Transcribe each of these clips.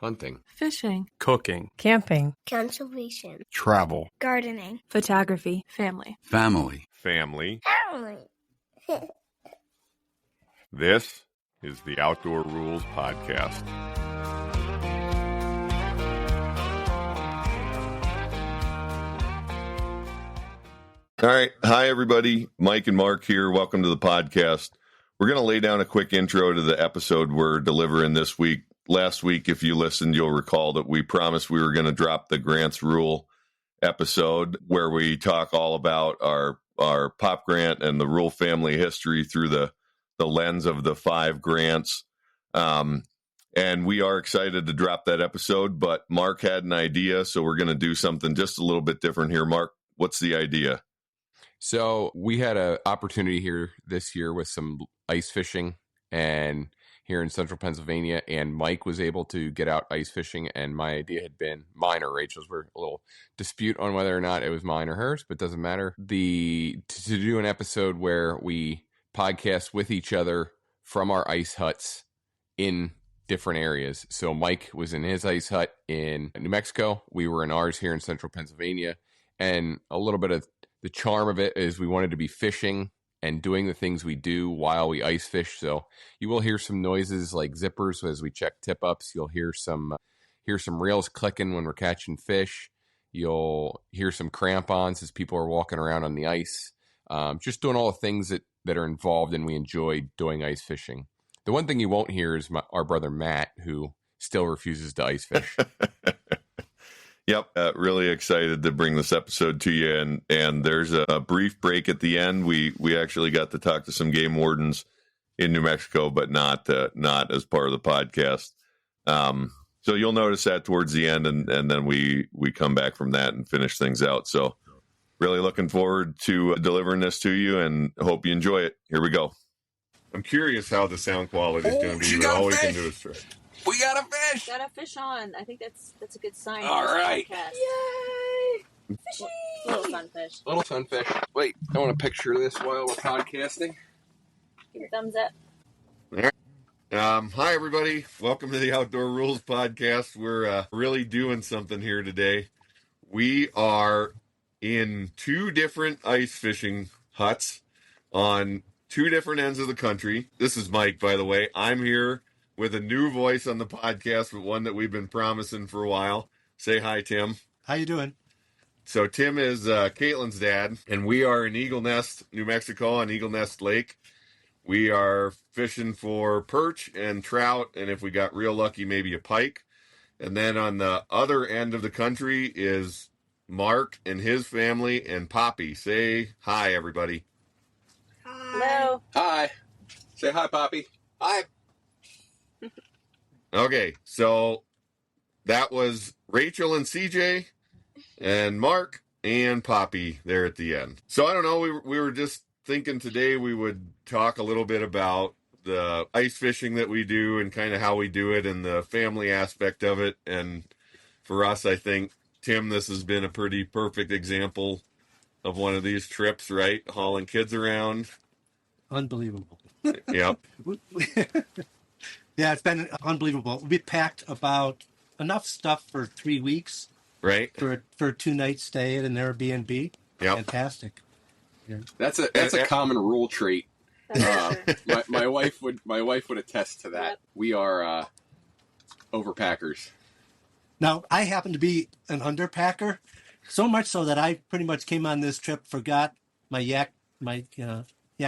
hunting, fishing, cooking, camping, conservation, travel, gardening, photography, family. Family. Family. This is the Outdoor Ruhls Podcast. All right. Hi, everybody. Mike and Mark here. Welcome to the podcast. We're going to lay down a quick intro to the episode we're delivering this week. Last week, if you listened, you'll recall that we promised we were going to drop the Grant's Ruhl episode where we talk all about our Pop Grant and the Ruhl family history through the lens of the 5 Grants. And we are excited to drop that episode, but Mark had an idea, so we're going to do something just a little bit different here. Mark, what's the idea? So we had an opportunity here this year with some ice fishing and here in central Pennsylvania, and Mike was able to get out ice fishing, and my idea had been mine or Rachel's. We're a little dispute on whether or not it was mine or hers, but it doesn't matter. To do an episode where we podcast with each other from our ice huts in different areas. So Mike was in his ice hut in New Mexico. We were in ours here in central Pennsylvania, and a little bit of the charm of it is we wanted to be fishing and doing the things we do while we ice fish. So you will hear some noises like zippers as we check tip ups. You'll hear some reels clicking when we're catching fish. You'll hear some crampons as people are walking around on the ice. Just doing all the things that are involved and we enjoy doing ice fishing. The one thing you won't hear is our brother Matt, who still refuses to ice fish. Yep, really excited to bring this episode to you. And there's a brief break at the end. We actually got to talk to some game wardens in New Mexico, but not as part of the podcast. So you'll notice that towards the end, and then we come back from that and finish things out. So really looking forward to delivering this to you, and hope you enjoy it. Here we go. I'm curious how the sound quality is going to be, but all we can do is try. We got a fish! Got a fish on. I think that's a good sign. All right. Yay! Fishy! Little sunfish. Wait, I want a picture of this while we're podcasting. Give a thumbs up. All right. Hi, everybody. Welcome to the Outdoor Ruhls Podcast. We're really doing something here today. We are in 2 different ice fishing huts on 2 different ends of the country. This is Mike, by the way. I'm here with a new voice on the podcast, but one that we've been promising for a while. Say hi, Tim. How you doing? So Tim is Caitlin's dad, and we are in Eagle Nest, New Mexico, on Eagle Nest Lake. We are fishing for perch and trout, and if we got real lucky, maybe a pike. And then on the other end of the country is Mark and his family and Poppy. Say hi, everybody. Hello. Hi. Say hi, Poppy. Hi. Okay, so that was Rachel and CJ and Mark and Poppy there at the end. So I don't know, we were just thinking today we would talk a little bit about the ice fishing that we do and kind of how we do it and the family aspect of it. And for us, I think, Tim, this has been a pretty perfect example of one of these trips, right? Hauling kids around. Unbelievable. Yep. Yeah, it's been unbelievable. We packed about enough stuff for 3 weeks. Right. For a 2-night stay at an Airbnb. Yep. Fantastic. Yeah. That's a common Ruhl trait. My wife would attest to that. Yep. We are overpackers. Now, I happen to be an underpacker, so much so that I pretty much came on this trip, forgot my yak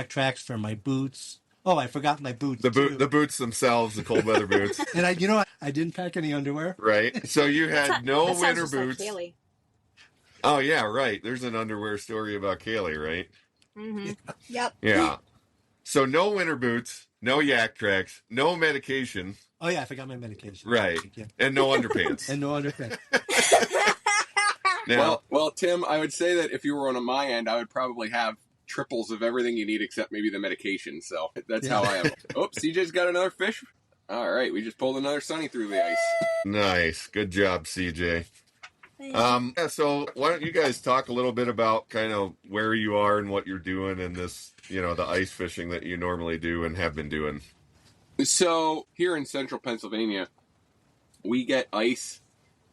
tracks for my boots. Oh, I forgot my boots. The boots themselves, the cold weather boots. And I didn't pack any underwear. Right. So you had no winter boots. Like Kaylee. Oh yeah, right. There's an underwear story about Kaylee, right? Mm-hmm. Yep. Yeah. So no winter boots, no yak tracks, no medication. Oh yeah, I forgot my medication. Right. Yeah. And no underpants. And no underpants. Now, well, Tim, I would say that if you were on my end, I would probably have triples of everything you need except maybe the medication. So that's how I am. Oh, CJ's got another fish. All right, we just pulled another sunny through the ice. Nice. Good job, CJ. So why don't you guys talk a little bit about kind of where you are and what you're doing in this, the ice fishing that you normally do and have been doing. So here in central Pennsylvania, we get ice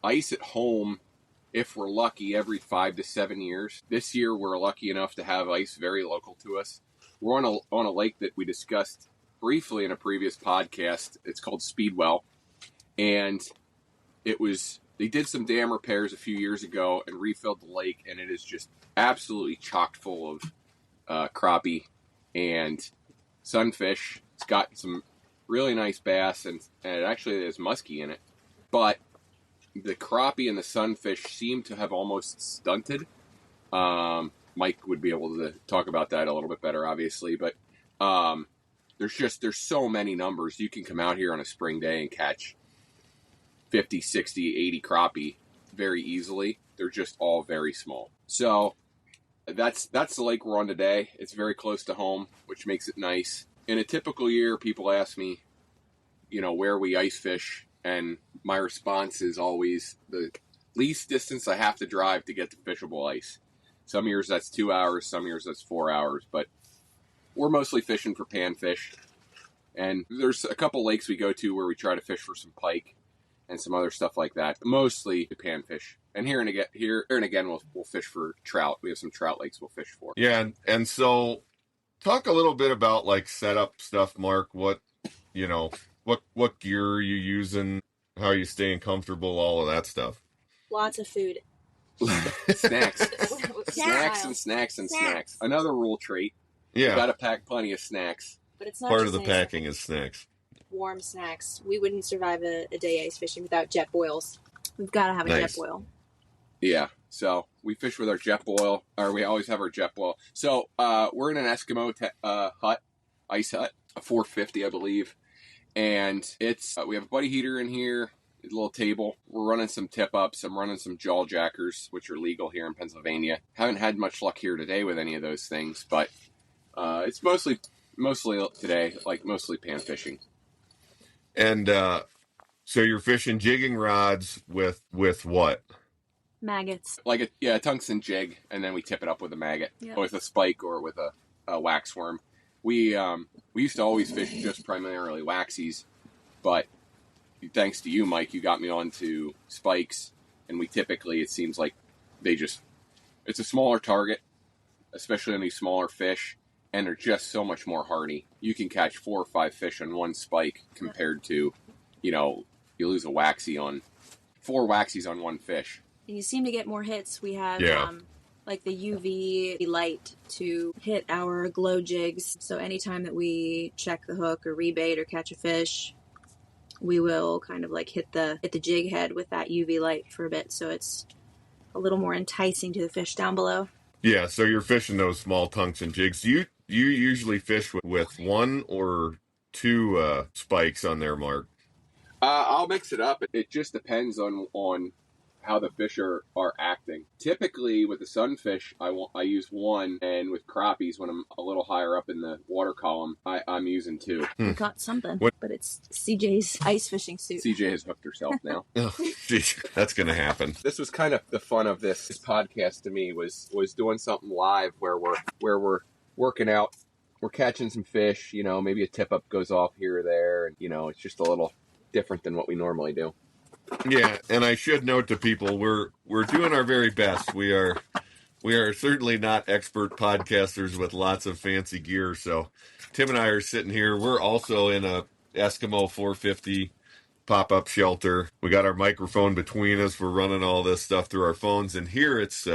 at home if we're lucky every 5 to 7 years. This year we're lucky enough to have ice very local to us. We're on a lake that we discussed briefly in a previous podcast. It's called Speedwell, and they did some dam repairs a few years ago and refilled the lake, and it is just absolutely chock full of crappie and sunfish. It's got some really nice bass, and it actually has muskie in it. But the crappie and the sunfish seem to have almost stunted. Mike would be able to talk about that a little bit better, obviously. But there's so many numbers. You can come out here on a spring day and catch 50, 60, 80 crappie very easily. They're just all very small. So that's the lake we're on today. It's very close to home, which makes it nice. In a typical year, people ask me, where we ice fish, and my response is always the least distance I have to drive to get to fishable ice. Some years that's 2 hours, some years that's 4 hours, but we're mostly fishing for panfish. And there's a couple lakes we go to where we try to fish for some pike and some other stuff like that. Mostly panfish. And here and again, we'll fish for trout. We have some trout lakes we'll fish for. Yeah, and so talk a little bit about like setup stuff, Mark. What gear are you using? How are you staying comfortable? All of that stuff. Lots of food. Snacks. Snacks. Another Ruhl trait. Yeah. You got to pack plenty of snacks. But it's not part just of the packing is snacks. Warm snacks. We wouldn't survive a day ice fishing without Jetboils. We've got to have a Jetboil. Yeah. So we fish with our Jetboil, or we always have our Jetboil. So we're in an Eskimo ice hut, a 450, I believe. And it's we have a buddy heater in here, a little table. We're running some tip-ups. I'm running some jaw jackers, which are legal here in Pennsylvania. Haven't had much luck here today with any of those things, but it's mostly today, like mostly pan fishing. And so you're fishing jigging rods with what? Maggots. Like a tungsten jig, and then we tip it up with a maggot, with a spike or with a wax worm. We used to always fish just primarily waxies, but thanks to you, Mike, you got me onto spikes, and we typically, it seems like it's a smaller target, especially on these smaller fish, and they're just so much more hardy. You can catch 4 or 5 fish on one spike compared to, you lose a waxie on 4 waxies on one fish. And you seem to get more hits. We have like the UV light to hit our glow jigs. So anytime that we check the hook or rebait or catch a fish, we will kind of like hit the jig head with that UV light for a bit. So it's a little more enticing to the fish down below. Yeah, so you're fishing those small tungsten jigs. Do you usually fish with 1 or 2 spikes on there, Mark? I'll mix it up. It just depends on how the fish are acting. Typically, with the sunfish, I use 1, and with crappies, when I'm a little higher up in the water column, I'm using 2. We caught something, but it's CJ's ice fishing suit. CJ has hooked herself now. Oh, geez, that's going to happen. This was kind of the fun of this podcast to me was doing something live where we're working out, we're catching some fish. Maybe a tip up goes off here or there, and it's just a little different than what we normally do. Yeah, and I should note to people, we're doing our very best. We are certainly not expert podcasters with lots of fancy gear. So Tim and I are sitting here. We're also in a Eskimo 450 pop-up shelter. We got our microphone between us. We're running all this stuff through our phones, and here it's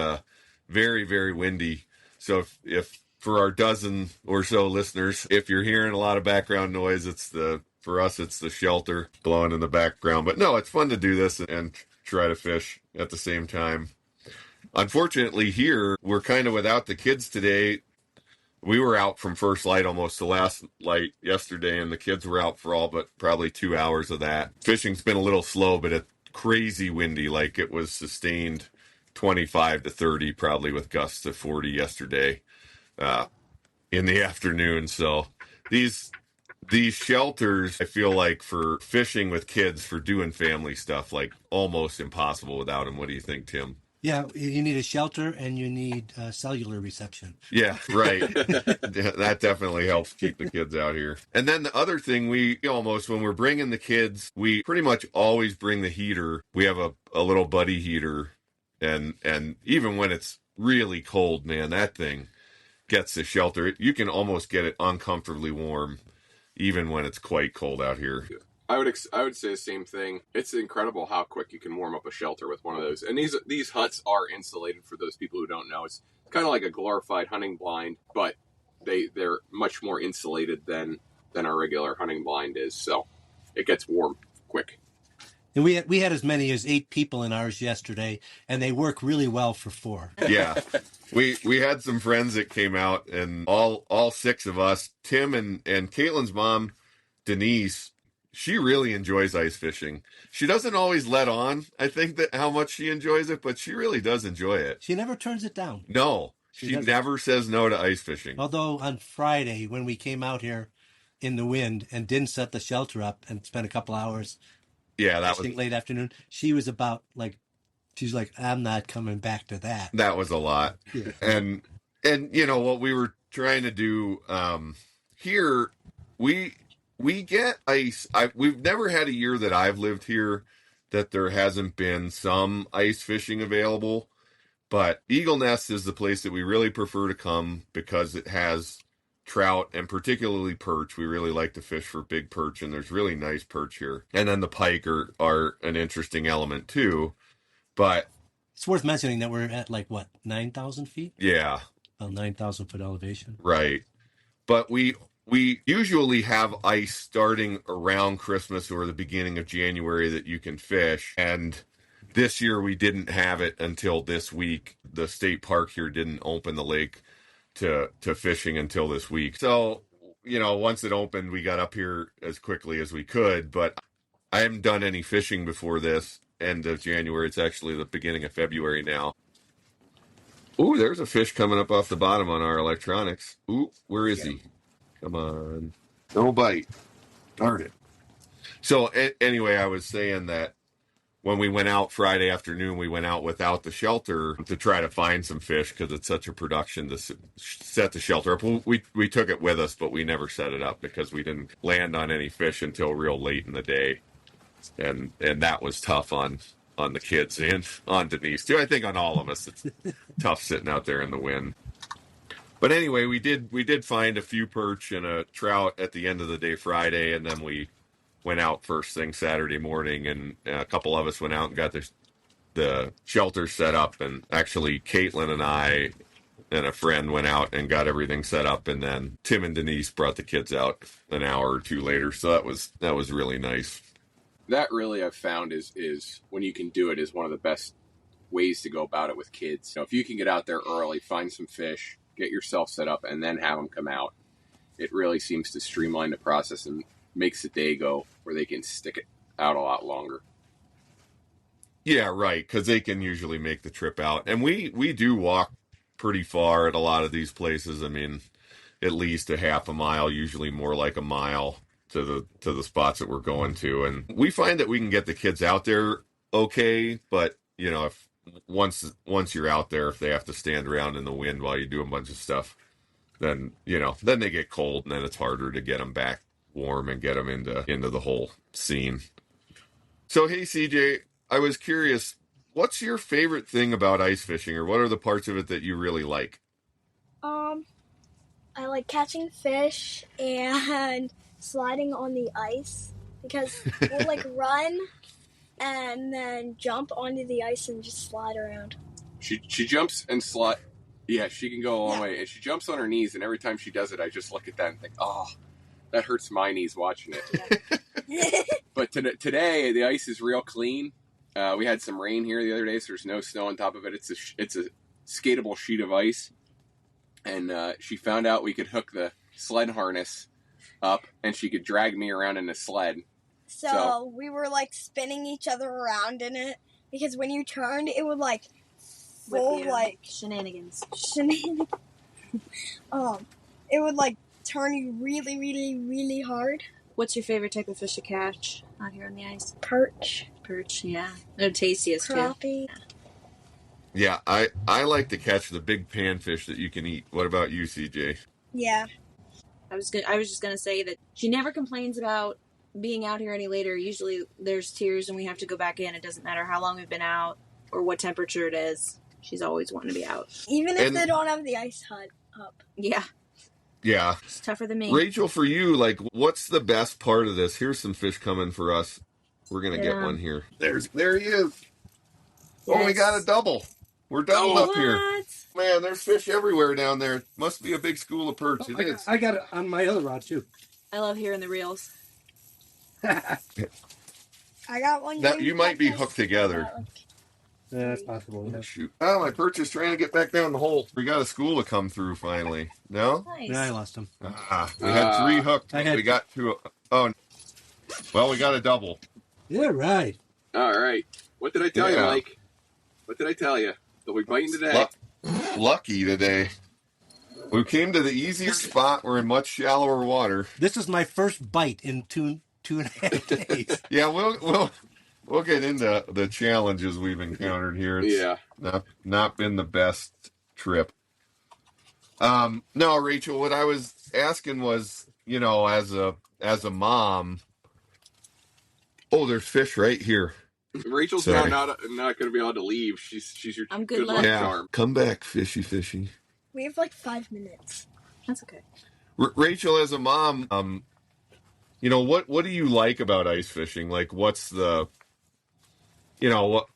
very, very windy. So if for our dozen or so listeners, if you're hearing a lot of background noise, for us, it's the shelter blowing in the background. But no, it's fun to do this and try to fish at the same time. Unfortunately, here, we're kind of without the kids today. We were out from first light almost to last light yesterday, and the kids were out for all but probably 2 hours of that. Fishing's been a little slow, but it's crazy windy. Like it was sustained 25 to 30, probably with gusts of 40 yesterday in the afternoon. So these shelters, I feel like for fishing with kids, for doing family stuff, like almost impossible without them. What do you think, Tim? Yeah, you need a shelter and you need cellular reception. Yeah, right. That definitely helps keep the kids out here. And then the other thing, we almost, when we're bringing the kids, we pretty much always bring the heater. We have a little buddy heater, and even when it's really cold, man, that thing gets the shelter. You can almost get it uncomfortably warm, even when it's quite cold out here. I would say the same thing. It's incredible how quick you can warm up a shelter with one of those. And these huts are insulated, for those people who don't know. It's kind of like a glorified hunting blind, but they're much more insulated than our regular hunting blind is. So it gets warm quick. And we had as many as 8 people in ours yesterday, and they work really well for 4. Yeah. We had some friends that came out, and all 6 of us, Tim and Caitlin's mom, Denise, she really enjoys ice fishing. She doesn't always let on, I think, that how much she enjoys it, but she really does enjoy it. She never turns it down. No, she never says no to ice fishing. Although on Friday, when we came out here in the wind and didn't set the shelter up and spent a couple hours, that was late afternoon, she's like, I'm not coming back to that. That was a lot. Yeah. And what we were trying to do here, we get ice. We've never had a year that I've lived here that there hasn't been some ice fishing available. But Eagle Nest is the place that we really prefer to come because it has trout and particularly perch. We really like to fish for big perch, and there's really nice perch here. And then the pike are an interesting element too. But it's worth mentioning that we're at 9,000 feet? Yeah. About 9,000 foot elevation. Right. But we usually have ice starting around Christmas or the beginning of January that you can fish. And this year we didn't have it until this week. The state park here didn't open the lake to fishing until this week. So, once it opened, we got up here as quickly as we could. But I haven't done any fishing before this end of January. It's actually the beginning of February now. Ooh, there's a fish coming up off the bottom on our electronics. Ooh, where is he? Come on. No bite. Darn it. So anyway, I was saying that when we went out Friday afternoon, we went out without the shelter to try to find some fish because it's such a production to set the shelter up. We took it with us, but we never set it up because we didn't land on any fish until real late in the day. And that was tough on the kids and on Denise too. I think on all of us, it's tough sitting out there in the wind. But anyway, we did find a few perch and a trout at the end of the day Friday, and then we went out first thing Saturday morning, and a couple of us went out and got the shelter set up. And actually, Caitlin and I and a friend went out and got everything set up, and then Tim and Denise brought the kids out an hour or two later. So that was really nice. That really I've found is when you can do it is one of the best ways to go about it with kids. So if you can get out there early, find some fish, get yourself set up, and then have them come out, it really seems to streamline the process and makes the day go where they can stick it out a lot longer. Yeah, right, because they can usually make the trip out. And we do walk pretty far at a lot of these places. I mean, at least a half a mile, usually more like a mile to the spots that we're going to. And we find that we can get the kids out there okay, but if once you're out there, if they have to stand around in the wind while you do a bunch of stuff, then then they get cold, and then it's harder to get them back warm and get them into the whole scene. So hey, CJ, I was curious, what's your favorite thing about ice fishing, or what are the parts of it that you really like? I like catching fish and sliding on the ice because we'll run and then jump onto the ice and just slide around. She jumps and slide. Yeah, she can go a long way, and she jumps on her knees. And every time she does it, I just look at that and think, "Oh, that hurts my knees watching it." Yeah. But today the ice is real clean. We had some rain here the other day, so there's no snow on top of it. It's a skatable sheet of ice, and she found out we could hook the sled harness up, and she could drag me around in the sled. So we were spinning each other around in it because when you turned, it would full shenanigans. It would turn you really, really, really hard. What's your favorite type of fish to catch out here on the ice? Perch. Perch, yeah. They're tastiest crappie. too. Yeah, I like to catch the big panfish that you can eat. What about you, CJ? Yeah. I was just gonna say that she never complains about being out here any later. Usually there's tears and we have to go back in. It doesn't matter how long we've been out or what temperature it is. She's always wanting to be out. Even if they don't have the ice hut up. Yeah. Yeah. She's tougher than me. Rachel, for you, like, what's the best part of this? Here's some fish coming for us. We're going to get one here. There he is. Yes. Oh, we got a double. We're doubled up here. Man, there's fish everywhere down there. Must be a big school of perch. I got it on my other rod, too. I love hearing the reels. I got one. You might be hooked together. Yeah, that's possible. Yeah. Shoot. Oh, my perch is trying to get back down the hole. We got a school to come through finally. No? Nice. Yeah, I lost him. We had 3 hooked. We got 2. Oh, well, we got a double. Yeah, right. All right. What did I tell you, Mike? What did I tell you? They'll be biting today. Lucky today. We came to the easiest spot. We're in much shallower water. This is my first bite in two and a half days. Yeah, we'll get into the challenges we've encountered here. It's not been the best trip. No, Rachel, what I was asking was, as a mom. Oh, there's fish right here. Rachel's now not going to be able to leave. She's your good luck charm. Come back, fishy. We have like 5 minutes. That's okay. Rachel, as a mom, what do you like about ice fishing? Like, what's the, what?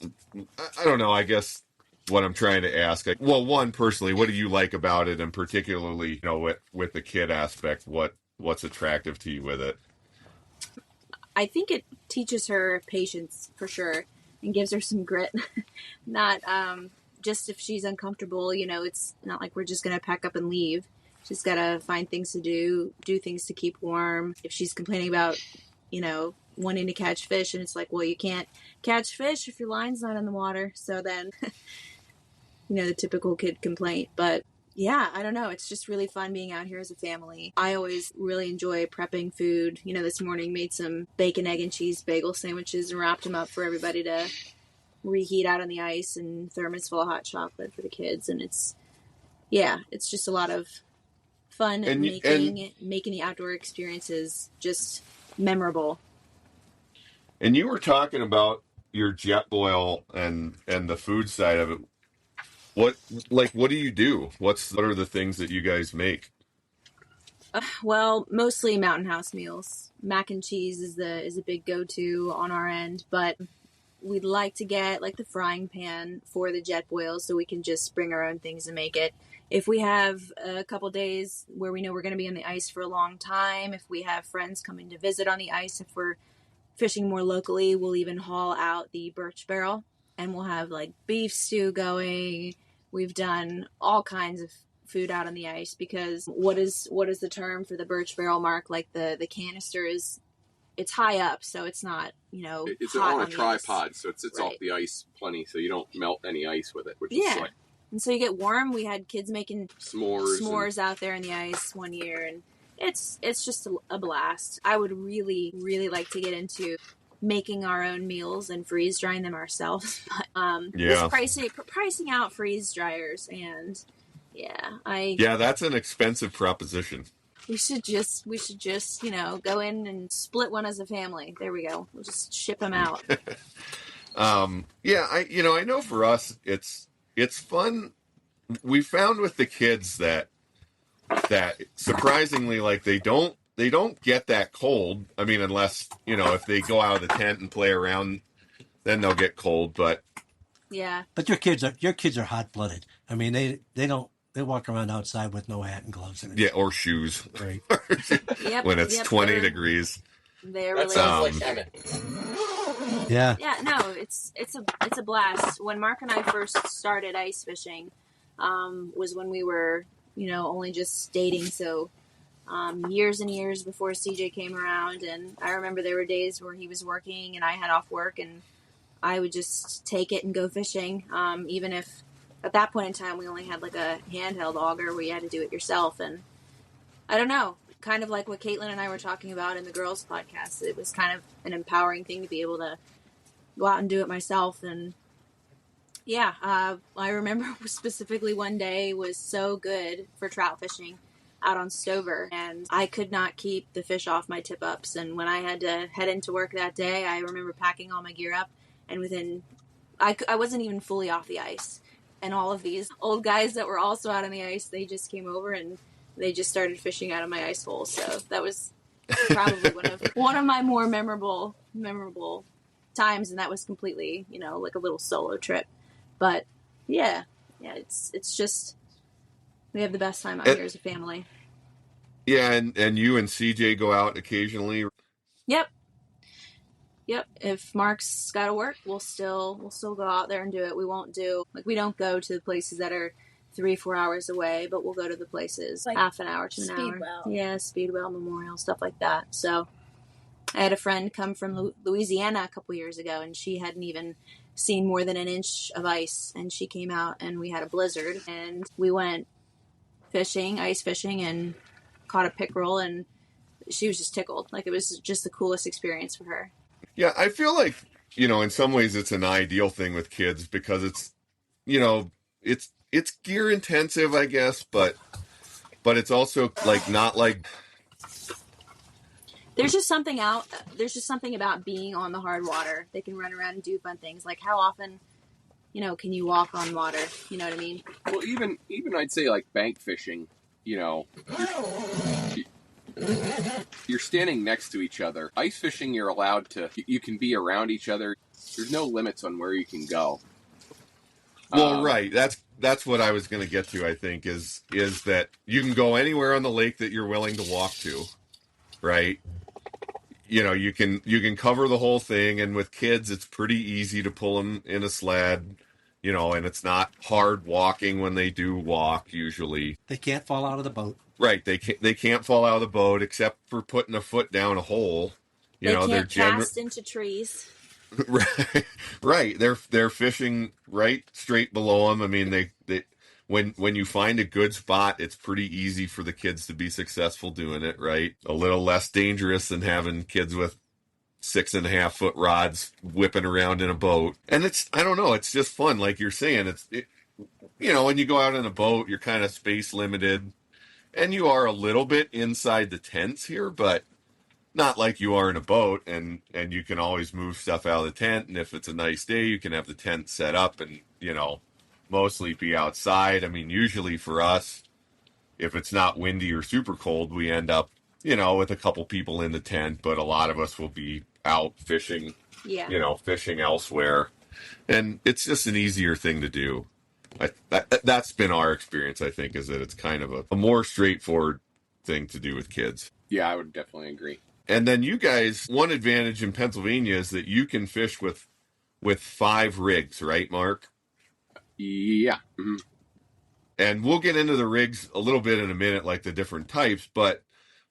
I don't know. I guess what I'm trying to ask. One, personally, what do you like about it, and particularly, with the kid aspect, what's attractive to you with it? I think it teaches her patience for sure and gives her some grit. Not just if she's uncomfortable, it's not like we're just going to pack up and leave. She's got to find things to do things to keep warm. If she's complaining about, wanting to catch fish, and it's like, well, you can't catch fish if your line's not in the water. So then, the typical kid complaint. But yeah, I don't know. It's just really fun being out here as a family. I always really enjoy prepping food. This morning made some bacon, egg, and cheese bagel sandwiches and wrapped them up for everybody to reheat out on the ice, and thermos full of hot chocolate for the kids. And it's just a lot of fun and making the outdoor experiences just memorable. And you were talking about your Jetboil and the food side of it. What do you do? What are the things that you guys make? Well, mostly Mountain House meals. Mac and cheese is a big go-to on our end, but we'd like to get like the frying pan for the Jetboils so we can just bring our own things and make it. If we have a couple days where we know we're going to be on the ice for a long time, if we have friends coming to visit on the ice, if we're fishing more locally, we'll even haul out the birch barrel and we'll have like beef stew going. We've done all kinds of food out on the ice because what is the term for the birch barrel, Mark? Like the canister it's high up, so it's not, it's hot on a tripod, ice. So it sits off the ice plenty, so you don't melt any ice with it, which is like, and so you get warm. We had kids making s'mores out there in the ice one year, and it's just a blast. I would really, really like to get into making our own meals and freeze drying them ourselves. But just pricing out freeze dryers, and that's an expensive proposition. We should just go in and split one as a family. There we go. We'll just ship them out. I know for us it's fun. We found with the kids that surprisingly, like, they don't get that cold. I mean, unless, if they go out of the tent and play around, then they'll get cold. But yeah. But your kids are hot-blooded. I mean, they walk around outside with no hat and gloves. Yeah, or shoes. Right. When it's 20 degrees. They're that really sounds like heaven. Yeah. Yeah, no, it's a blast. When Mark and I first started ice fishing, was when we were, only just dating. So years and years before CJ came around, and I remember there were days where he was working and I had off work, and I would just take it and go fishing. Even if at that point in time we only had like a handheld auger where you had to do it yourself. And I don't know, kind of like what Caitlin and I were talking about in the girls podcast. It was kind of an empowering thing to be able to go out and do it myself. And Yeah, I remember specifically one day was so good for trout fishing out on Stover, and I could not keep the fish off my tip-ups. And when I had to head into work that day, I remember packing all my gear up, and I wasn't even fully off the ice. And all of these old guys that were also out on the ice, they just came over and they just started fishing out of my ice hole. So that was probably one of my more memorable times, and that was completely, like a little solo trip. But yeah, it's just we have the best time out here as a family. Yeah, and you and CJ go out occasionally. Yep. If Mark's got to work, we'll still go out there and do it. We don't go to the places that are 3-4 hours away, but we'll go to the places like half an hour to an Speedwell. hour. Yeah, Speedwell, Memorial, stuff like that. So I had a friend come from Louisiana a couple years ago, and she hadn't even seen more than an inch of ice, and she came out and we had a blizzard, and we went ice fishing, and caught a pickerel, and she was just tickled. Like, it was just the coolest experience for her. Yeah, I feel like, in some ways it's an ideal thing with kids because it's, it's gear intensive, I guess, but it's also not like. There's just something about being on the hard water. They can run around and do fun things. Like, how often, can you walk on water? You know what I mean? Well, even I'd say like bank fishing, you're standing next to each other. Ice fishing, you're allowed to, you can be around each other. There's no limits on where you can go. Well, right. That's what I was going to get to, I think, is that you can go anywhere on the lake that you're willing to walk to, right? You can cover the whole thing, and with kids, it's pretty easy to pull them in a sled, and it's not hard walking when they do walk, usually. They can't fall out of the boat. Right. They can't fall out of the boat except for putting a foot down a hole. They can't cast into trees. Right. They're fishing right straight below them. I mean, they when you find a good spot, it's pretty easy for the kids to be successful doing it, right? A little less dangerous than having kids with 6.5-foot rods whipping around in a boat. And I don't know, it's just fun. Like you're saying, when you go out in a boat, you're kind of space limited, and you are a little bit inside the tents here, but not like you are in a boat, and you can always move stuff out of the tent. And if it's a nice day, you can have the tent set up and, mostly be outside. I mean, usually for us, if it's not windy or super cold, we end up, with a couple people in the tent, but a lot of us will be out fishing, fishing elsewhere. And it's just an easier thing to do. That's been our experience, I think, is that it's kind of a more straightforward thing to do with kids. Yeah, I would definitely agree. And then you guys, one advantage in Pennsylvania is that you can fish with 5 rigs, right, Mark? Yeah. Mm-hmm. And we'll get into the rigs a little bit in a minute, like the different types, but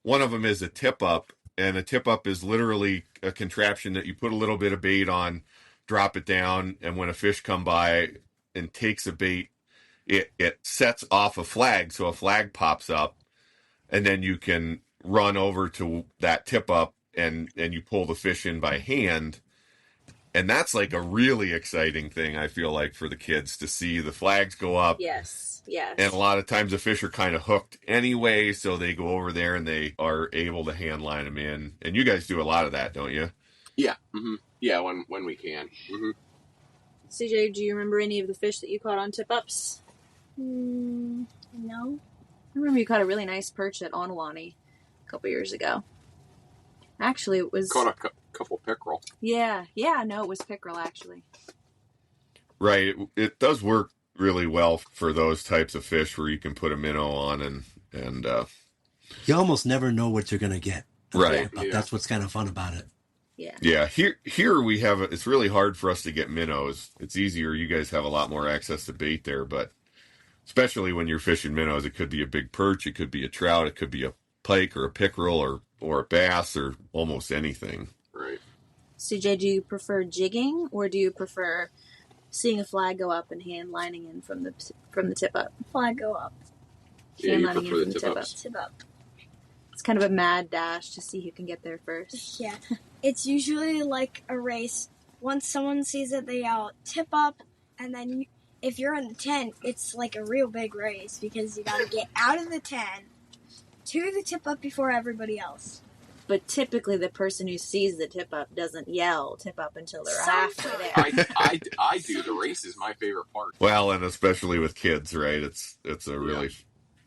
one of them is a tip-up, and a tip-up is literally a contraption that you put a little bit of bait on, drop it down, and when a fish come by and takes a bait, it sets off a flag, so a flag pops up, and then you can run over to that tip-up, and you pull the fish in by hand. And that's like a really exciting thing, I feel like, for the kids to see the flags go up. Yes. And a lot of times the fish are kind of hooked anyway, so they go over there and they are able to hand line them in. And you guys do a lot of that, don't you? Yeah. Mm-hmm. Yeah, when we can. Mm-hmm. CJ, do you remember any of the fish that you caught on tip-ups? No. I remember you caught a really nice perch at Onawani a couple years ago. Actually, it was... Caught a couple pickerel. Yeah, no, it was pickerel, actually. Right. It does work really well for those types of fish where you can put a minnow on and you almost never know what you're going to get. Right. Yeah. That's what's kind of fun about it. Yeah. Here we have it's really hard for us to get minnows. It's easier. You guys have a lot more access to bait there, but especially when you're fishing minnows, it could be a big perch, it could be a trout, it could be a pike or a pickerel or a bass or almost anything. Right. CJ, do you prefer jigging, or do you prefer seeing a flag go up and hand lining in from the tip up? Flag go up. Hand lining in from the tip up. Tip up. It's kind of a mad dash to see who can get there first. Yeah. It's usually like a race. Once someone sees it, they yell, tip up, and then if you're in the tent, it's like a real big race because you got to get out of the tent to the tip up before everybody else. But typically, the person who sees the tip up doesn't yell tip up until they're halfway there. I do. The race is my favorite part. Well, and especially with kids, right? It's a really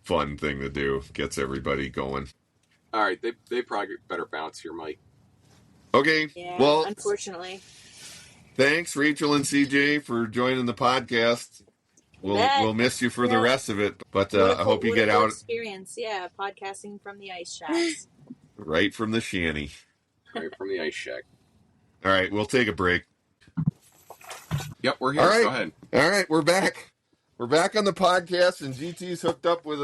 fun thing to do. Gets everybody going. All right, they probably better bounce here, Mike. Okay. Yeah, well, unfortunately. Thanks, Rachel and CJ, for joining the podcast. We'll miss you for the rest of it, but I hope you get out. Experience, podcasting from the ice shacks. Right from the shanty. Right from the ice shack. All right, we'll take a break. Yep, we're here. All right. Go ahead. All right, we're back. We're back on the podcast, and GT's hooked up with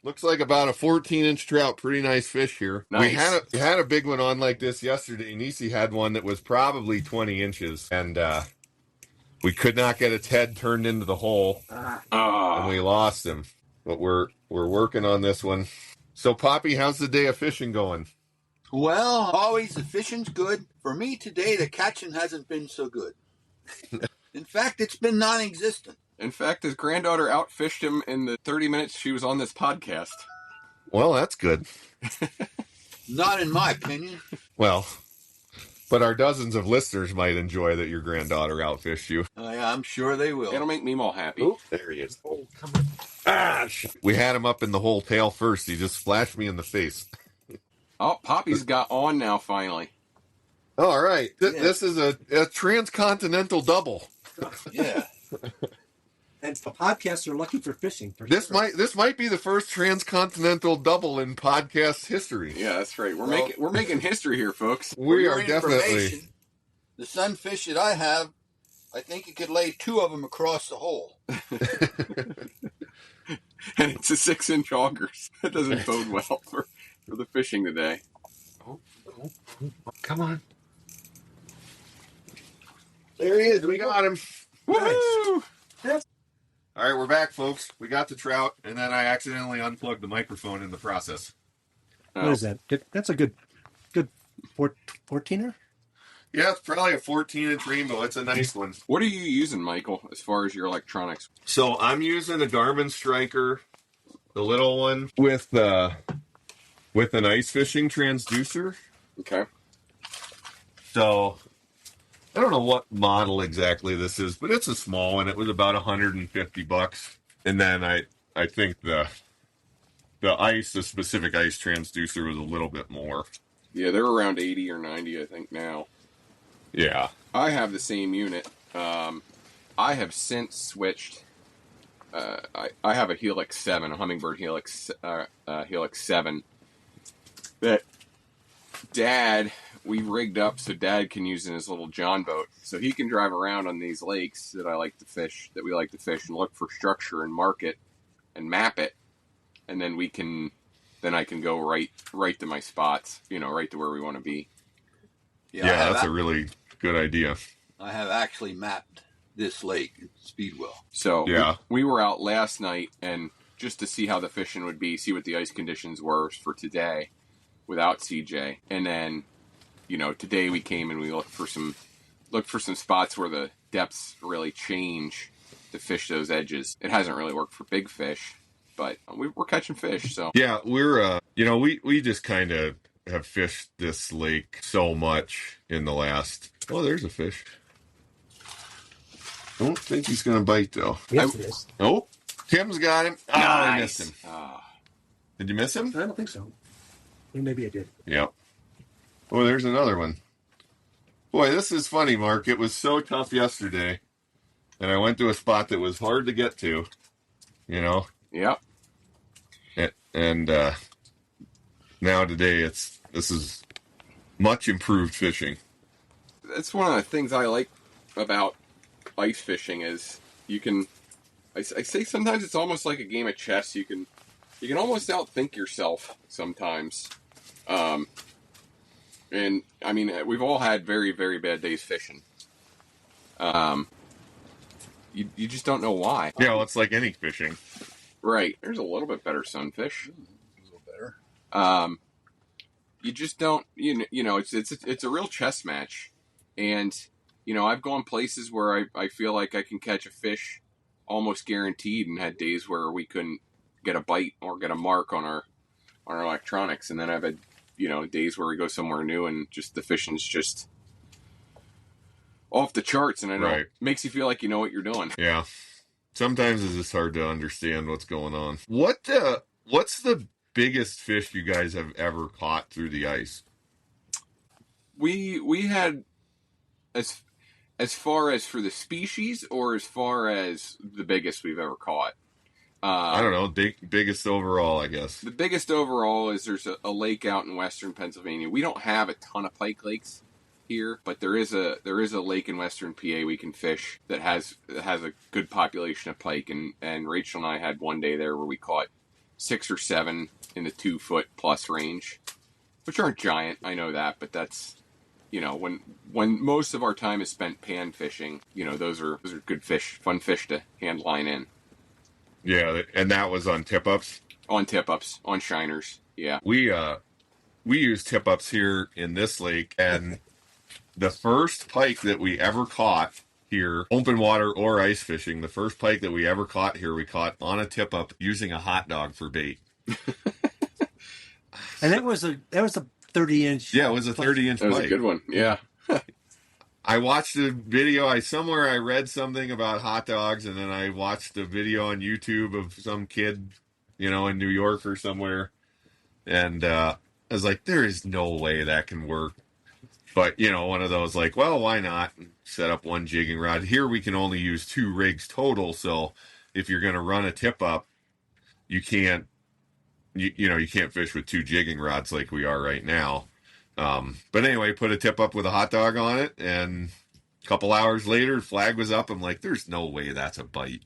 looks like about a 14-inch trout. Pretty nice fish here. Nice. We had a big one on like this yesterday. Nisi had one that was probably 20 inches, and we could not get its head turned into the hole, and we lost him. But we're working on this one. So, Poppy, how's the day of fishing going? Well, always the fishing's good. For me today, the catching hasn't been so good. In fact, it's been non-existent. In fact, his granddaughter outfished him in the 30 minutes she was on this podcast. Well, that's good. Not in my opinion. Well, but our dozens of listeners might enjoy that your granddaughter outfished you. Yeah, I'm sure they will. It'll make me more happy. Oh, there he is. Oh, come on. Ah, we had him up in the whole tail first. He just splashed me in the face. Oh, Poppy's got on now, finally. All right. This is a transcontinental double. Yeah. And the podcasts are lucky for fishing. This might be the first transcontinental double in podcast history. Yeah, that's right. We're making history here, folks. We are definitely. The sunfish that I have, I think you could lay two of them across the hole. And it's a 6-inch augers. That doesn't bode well for the fishing today. Oh, come on. There he is. We got him. Woo! Nice. All right, we're back, folks. We got the trout, and then I accidentally unplugged the microphone in the process. What is that? That's a good 14er? Yeah, it's probably a 14-inch rainbow. It's a nice one. What are you using, Michael, as far as your electronics? So I'm using a Garmin Striker, the little one, with an ice fishing transducer. Okay. So I don't know what model exactly this is, but it's a small one. It was about $150. And then I think the specific ice transducer was a little bit more. Yeah, they're around 80 or 90, I think, now. Yeah. I have the same unit. I have since switched. I have a Helix 7, a Humminbird Helix 7 that Dad, we rigged up so Dad can use in his little John boat. So he can drive around on these lakes that we like to fish, and look for structure and mark it and map it. And then I can go right to my spots, right to where we want to be. Yeah, that's a really good idea. I have actually mapped this lake, Speedwell. So yeah, we were out last night, and just to see how the fishing would be, see what the ice conditions were for today without CJ. And then, today we came and we looked for some spots where the depths really change to fish those edges. It hasn't really worked for big fish, but we're catching fish. So yeah, we're we just kind of have fished this lake so much in the last. Oh, there's a fish. I don't think he's going to bite though. Yes, Oh, Tim's got him. Nice. Oh, I missed him. Did you miss him? I don't think so. Maybe I did. Yep. Oh, there's another one. Boy, this is funny, Mark. It was so tough yesterday, and I went to a spot that was hard to get to. Yep. And now today, this is much improved fishing. That's one of the things I like about ice fishing is you can. I say sometimes it's almost like a game of chess. You can almost outthink yourself sometimes. And I mean, we've all had very, very bad days fishing. You just don't know why. Yeah, well, it's like any fishing. Right. There's a little bit better sunfish. A little better. You just don't. It's a real chess match, and I've gone places where I feel like I can catch a fish almost guaranteed, and had days where we couldn't get a bite or get a mark on our electronics. And then I've had, days where we go somewhere new and just the fishing's just off the charts, and I know it makes you feel like you know what you're doing. Yeah. Sometimes it's just hard to understand what's going on. What's the biggest fish you guys have ever caught through the ice? We had, as far as for the species, or as far as the biggest we've ever caught? I don't know. Biggest overall, I guess. The biggest overall is there's a lake out in western Pennsylvania. We don't have a ton of pike lakes here, but there is a lake in western PA we can fish that has a good population of pike, and Rachel and I had one day there where we caught 6 or 7 in the 2 foot plus range, which aren't giant, I know that, but that's, when most of our time is spent pan fishing, those are good fish, fun fish to hand line in. Yeah, and that was on tip-ups? On tip-ups, on shiners, yeah. We use tip-ups here in this lake, and the first pike that we ever caught here, open water or ice fishing, the first pike that we ever caught here, we caught on a tip-up using a hot dog for bait. And that was a 30-inch. Yeah, it was a 30-inch pike. That was a good one, yeah. I watched a video. I read something about hot dogs, and then I watched a video on YouTube of some kid, in New York or somewhere. And I was like, there is no way that can work. But, one of those like, well, why not? Set up one jigging rod. Here we can only use 2 rigs total. So if you're going to run a tip up, you can't, you can't fish with 2 jigging rods like we are right now. But anyway, put a tip up with a hot dog on it, and a couple hours later, flag was up. I'm like, there's no way that's a bite.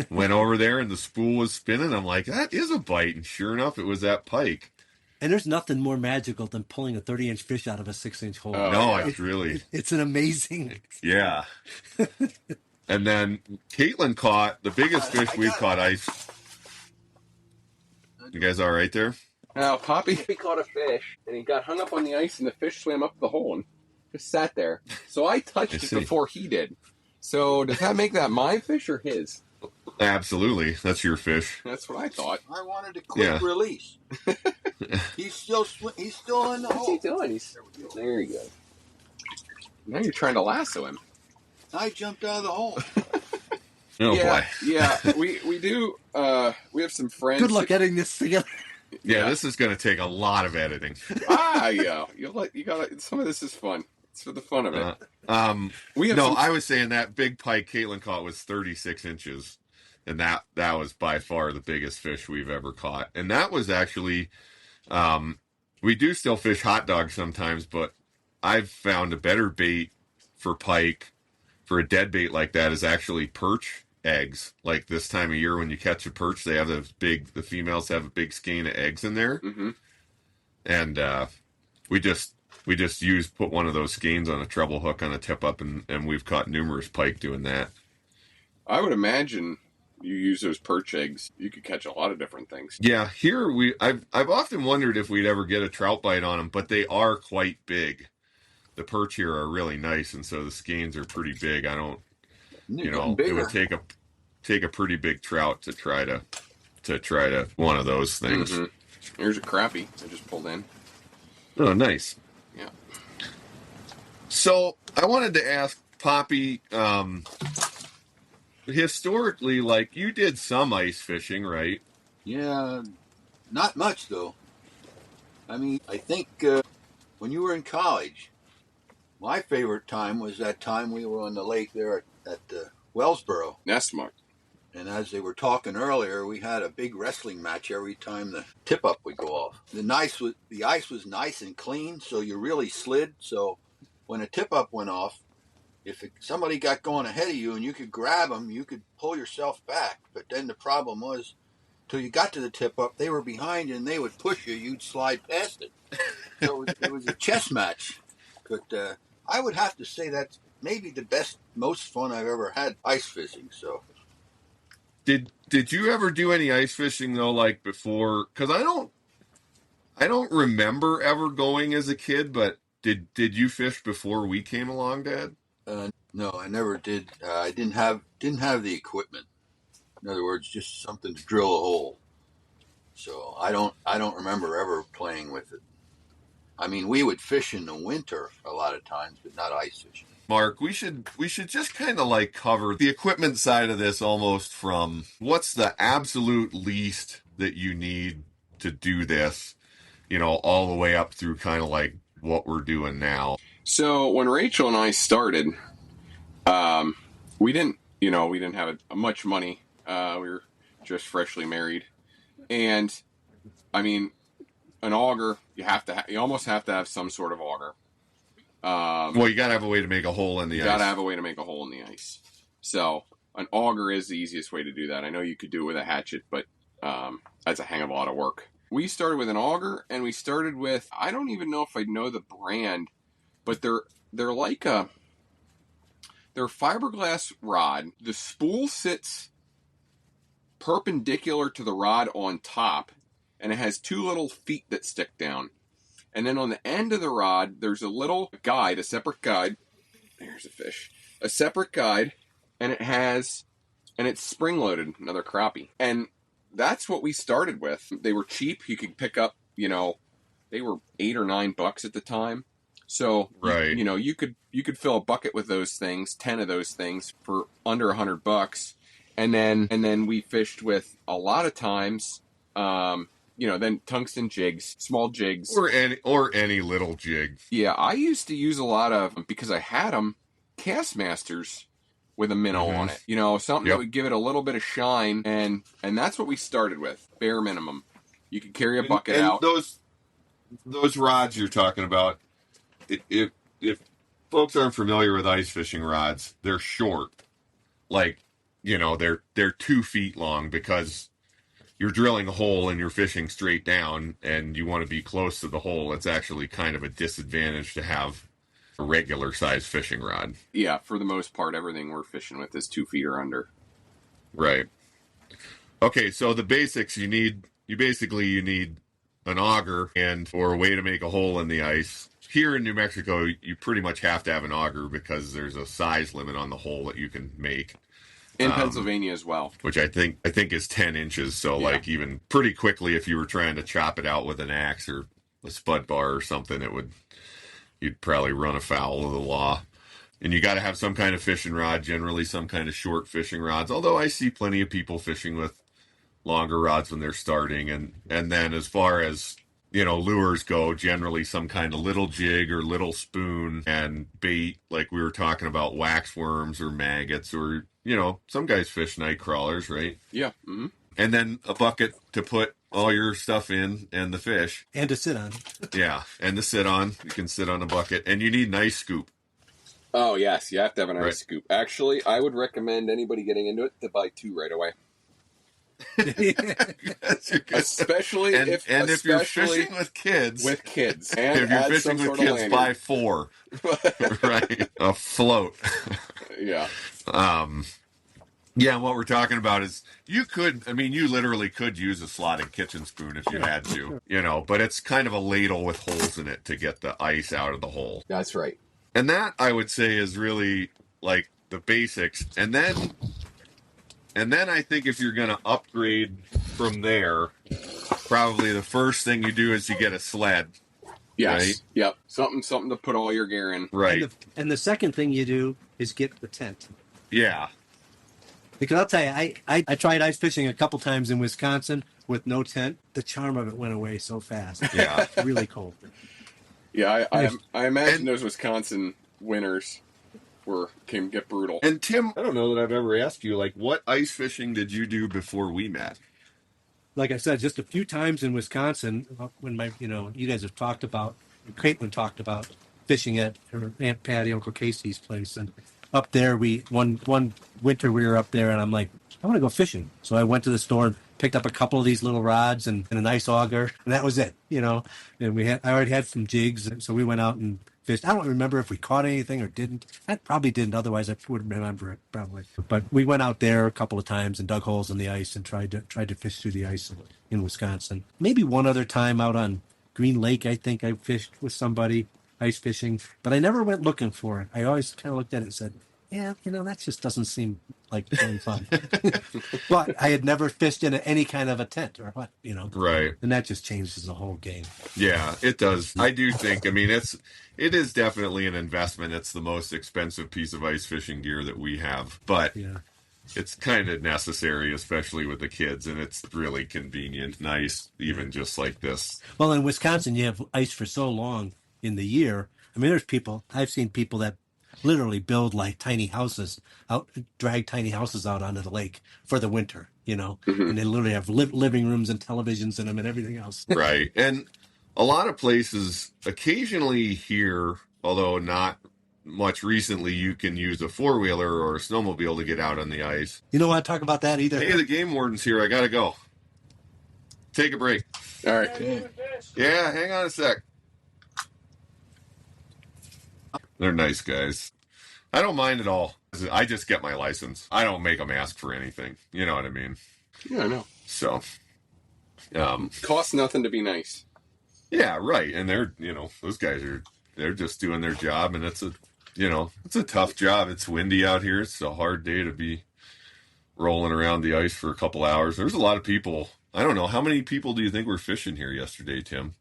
Went over there, and the spool was spinning. I'm like, that is a bite. And sure enough, it was that pike. And there's nothing more magical than pulling a 30-inch fish out of a 6-inch hole. Oh, no, it's really... It's an amazing... Yeah. And then Caitlin caught the biggest fish we've caught ice. You guys all right there? Now, Poppy caught a fish, and he got hung up on the ice, and the fish swam up the hole and just sat there. So I touched it before he did. So does that make that my fish or his? Absolutely. That's your fish. That's what I thought. I wanted a quick release. He's still in the hole. What's he doing? There you go. Now you're trying to lasso him. I jumped out of the hole. Oh, boy. Yeah, we do. We have some friends. Good luck editing this together. Yeah, this is going to take a lot of editing. Yeah. You got some of this is fun. It's for the fun of it. I was saying that big pike Caitlin caught was 36 inches, and that was by far the biggest fish we've ever caught. And that was actually, we do still fish hot dogs sometimes, but I've found a better bait for pike, for a dead bait like that, is actually perch eggs. Like this time of year when you catch a perch, they have the females have a big skein of eggs in there. Mm-hmm. And we just put one of those skeins on a treble hook on a tip up, and we've caught numerous pike doing that. I would imagine you use those perch eggs, you could catch a lot of different things. Yeah, here I've often wondered if we'd ever get a trout bite on them, but they are quite big. The perch here are really nice, and so the skeins are pretty big. I don't, it would take a pretty big trout to try to one of those things. Mm-hmm. Here's a crappie I just pulled in. Oh, nice. Yeah. So I wanted to ask Poppy, historically, like, you did some ice fishing, right? Yeah, not much though. I mean, I think when you were in college, my favorite time was that time we were on the lake there at Wellsboro. Nestmark. And as they were talking earlier, we had a big wrestling match every time the tip-up would go off. The ice was nice and clean, so you really slid. So when a tip-up went off, if somebody got going ahead of you and you could grab them, you could pull yourself back. But then the problem was, till you got to the tip-up, they were behind you and they would push you. You'd slide past it. So it was a chess match. But I would have to say that's maybe the best, most fun I've ever had ice fishing. So. Did you ever do any ice fishing though, like before? Because I don't remember ever going as a kid. But did you fish before we came along, Dad? No, I never did. I didn't have the equipment. In other words, just something to drill a hole. So I don't remember ever playing with it. I mean, we would fish in the winter a lot of times, but not ice fishing. Mark, we should just kind of like cover the equipment side of this, almost from what's the absolute least that you need to do this, all the way up through kind of like what we're doing now. So when Rachel and I started, we didn't have much money. We were just freshly married, and I mean, an auger, you almost have to have some sort of auger. Well, you gotta have a way to make a hole in the ice. You gotta have a way to make a hole in the ice. So an auger is the easiest way to do that. I know you could do it with a hatchet, but that's a hang of a lot of work. We started with an auger, and we started with, I don't even know if I know the brand, but they're like they're a fiberglass rod. The spool sits perpendicular to the rod on top, and it has two little feet that stick down. And then on the end of the rod, there's a little guide, a separate guide. There's a fish. A separate guide, and it's spring-loaded, another crappie. And that's what we started with. They were cheap. You could pick up, they were $8 or $9 at the time. So, right. You could fill a bucket with those things, 10 of those things for under $100. And then we fished with, a lot of times, then tungsten jigs, small jigs. Or any little jig. Yeah, I used to use a lot of, because I had them, Castmasters with a minnow on it. Something that would give it a little bit of shine, and that's what we started with, bare minimum. You could carry a bucket out. Those rods you're talking about, if folks aren't familiar with ice fishing rods, they're short. Like, they're 2 feet long, because you're drilling a hole and you're fishing straight down and you want to be close to the hole. It's actually kind of a disadvantage to have a regular size fishing rod. Yeah, for the most part, everything we're fishing with is 2 feet or under. Right. Okay, so the basics, you need an auger or a way to make a hole in the ice. Here in New Mexico, you pretty much have to have an auger because there's a size limit on the hole that you can make. In Pennsylvania as well. Which I think is 10 inches. So like even pretty quickly, if you were trying to chop it out with an axe or a spud bar or something, you'd probably run afoul of the law. And you got to have some kind of fishing rod, generally some kind of short fishing rods. Although I see plenty of people fishing with longer rods when they're starting. And then as far as, lures go, generally some kind of little jig or little spoon and bait, like we were talking about, wax worms or maggots or, some guys fish night crawlers, right? Yeah. Mm-hmm. And then a bucket to put all your stuff in and the fish. And to sit on. Yeah, and to sit on. You can sit on a bucket. And you need an ice scoop. Oh, yes. You have to have an ice scoop. Actually, I would recommend anybody getting into it to buy 2 right away. Especially if you're fishing with kids. And if you're fishing with kids, buy 4. Right. A float. Yeah. Yeah, what we're talking about is you literally could use a slotted kitchen spoon if you had to, but it's kind of a ladle with holes in it to get the ice out of the hole. That's right. And that, I would say, is really like the basics. And then I think if you're going to upgrade from there, probably the first thing you do is you get a sled. Yes. Right? Yep. Something to put all your gear in. Right. And the second thing you do is get the tent. Yeah. Because I'll tell you, I tried ice fishing a couple times in Wisconsin with no tent. The charm of it went away so fast. Yeah. It's really cold. Yeah, I imagine those Wisconsin winters can get brutal. And Tim, I don't know that I've ever asked you, like, what ice fishing did you do before we met? Like I said, just a few times in Wisconsin when you guys have talked about, Caitlin talked about fishing at her Aunt Patty, Uncle Casey's place, and up there one winter we were up there, and I'm like, I want to go fishing. So I went to the store and picked up a couple of these little rods and a nice auger, and that was it, And I already had some jigs, so we went out and fished. I don't remember if we caught anything or didn't. I probably didn't. Otherwise, I would remember it probably. But we went out there a couple of times and dug holes in the ice and tried to fish through the ice in Wisconsin. Maybe one other time out on Green Lake, I think I fished with somebody. ice fishing, but I never went looking for it. I always kind of looked at it and said, yeah, that just doesn't seem like really fun. But I had never fished in any kind of a tent or what, Right. And that just changes the whole game. Yeah, it does. I do think, it is definitely an investment. It's the most expensive piece of ice fishing gear that we have, but it's kind of necessary, especially with the kids, and it's really convenient, nice, even just like this. Well, in Wisconsin, you have ice for so long in the year. I've seen people that literally build like tiny houses drag tiny houses out onto the lake for the winter, and they literally have living rooms and televisions in them and everything else. Right. And a lot of places occasionally here, although not much recently, you can use a four-wheeler or a snowmobile to get out on the ice. You don't want to talk about that either. Hey, the game warden's here. I got to go. Take a break. All right. Yeah, hang on a sec. They're nice guys. I don't mind at all. I just get my license. I don't make them ask for anything. You know what I mean? Yeah, I know. So, costs nothing to be nice. Yeah, right. And they're, those guys they're just doing their job, and it's a tough job. It's windy out here. It's a hard day to be rolling around the ice for a couple hours. There's a lot of people. I don't know. How many people do you think were fishing here yesterday, Tim?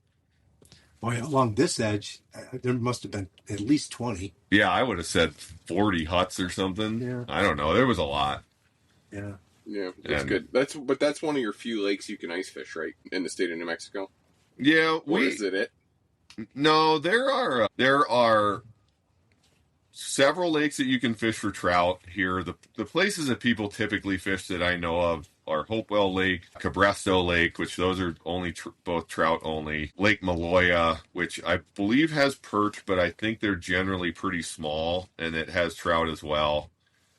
Boy, along this edge, there must have been at least 20. Yeah, I would have said 40 huts or something. Yeah. I don't know. There was a lot. Yeah. Yeah, that's good. That's one of your few lakes you can ice fish, right, in the state of New Mexico? Yeah, or is it? No, there are several lakes that you can fish for trout here. The places that people typically fish that I know of are Hopewell Lake, Cabresto Lake, which those are only both trout only. Lake Maloya, which I believe has perch, but I think they're generally pretty small, and it has trout as well.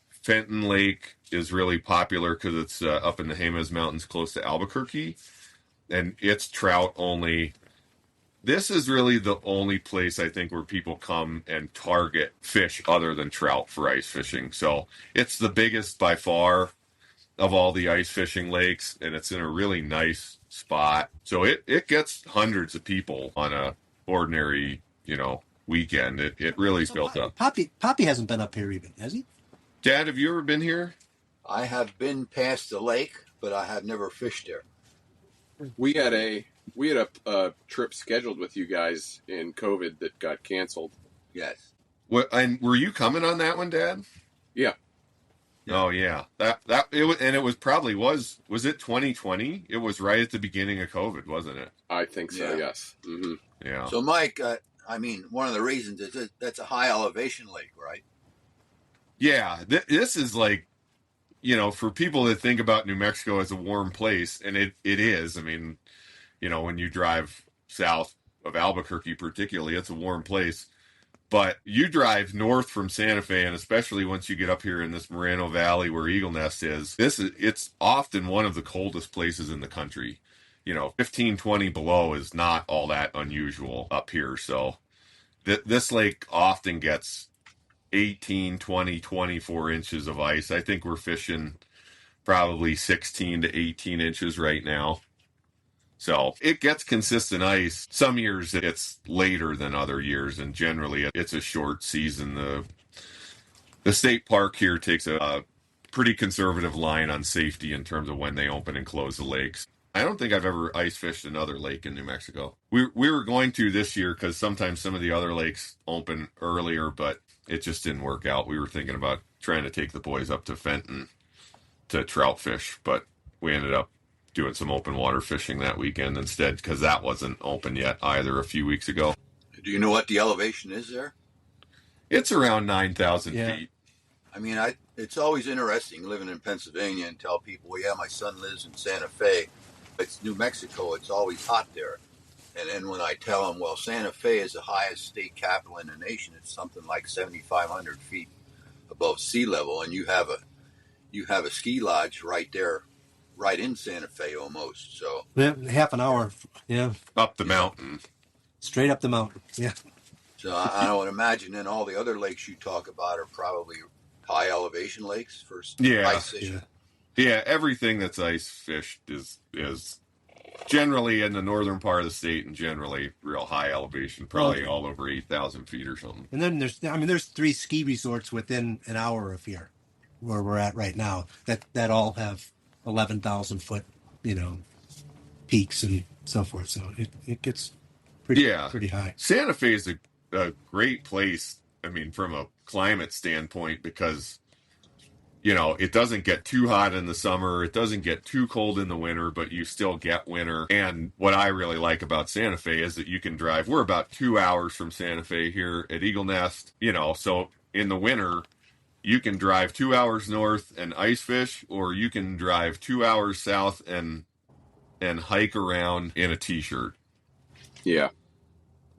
Fenton Lake is really popular because it's up in the Jemez Mountains close to Albuquerque, and it's trout only. This is really the only place I think where people come and target fish other than trout for ice fishing. So it's the biggest by far of all the ice fishing lakes, and it's in a really nice spot. So it gets hundreds of people on a ordinary, weekend. It really built up. Poppy hasn't been up here even, has he? Dad, have you ever been here? I have been past the lake, but I have never fished there. We had a trip scheduled with you guys in COVID that got canceled. Yes. And were you coming on that one, Dad? Yeah. Oh yeah, it was it 2020? It was right at the beginning of COVID, wasn't it? I think so. Yeah. Yes. Mm-hmm. Yeah. So, Mike, one of the reasons is that's a high elevation lake, right? Yeah, this is like, for people that think about New Mexico as a warm place, and it is. I mean, when you drive south of Albuquerque, particularly, it's a warm place. But you drive north from Santa Fe, and especially once you get up here in this Moreno Valley where Eagle Nest is, it's often one of the coldest places in the country. 15, 20 below is not all that unusual up here. So this lake often gets 18, 20, 24 inches of ice. I think we're fishing probably 16 to 18 inches right now. So it gets consistent ice. Some years it's later than other years, and generally it's a short season. The state park here takes a pretty conservative line on safety in terms of when they open and close the lakes. I don't think I've ever ice fished another lake in New Mexico. We were going to this year because sometimes some of the other lakes open earlier, but it just didn't work out. We were thinking about trying to take the boys up to Fenton to trout fish, but we ended up doing some open water fishing that weekend instead because that wasn't open yet either a few weeks ago. Do you know what the elevation is there? It's around 9,000 feet. I mean, it's always interesting living in Pennsylvania and tell people, well, yeah, my son lives in Santa Fe. It's New Mexico. It's always hot there. And then when I tell them, well, Santa Fe is the highest state capital in the nation, it's something like 7,500 feet above sea level, and you have a ski lodge right there, right in Santa Fe almost. So half an hour, up the mountain, straight up the mountain, yeah. So I would imagine then all the other lakes you talk about are probably high elevation lakes for ice fishing. Yeah, everything that's ice fished is generally in the northern part of the state and generally real high elevation, probably all over 8,000 feet or something. And then there's 3 ski resorts within an hour of here where we're at right now that all have 11,000 foot, peaks and so forth. So it gets pretty high. Santa Fe is a great place. I mean, from a climate standpoint, because it doesn't get too hot in the summer. It doesn't get too cold in the winter, but you still get winter. And what I really like about Santa Fe is that you can drive. We're about 2 hours from Santa Fe here at Eagle Nest, so in the winter, you can drive 2 hours north and ice fish, or you can drive 2 hours south and hike around in a t-shirt. Yeah.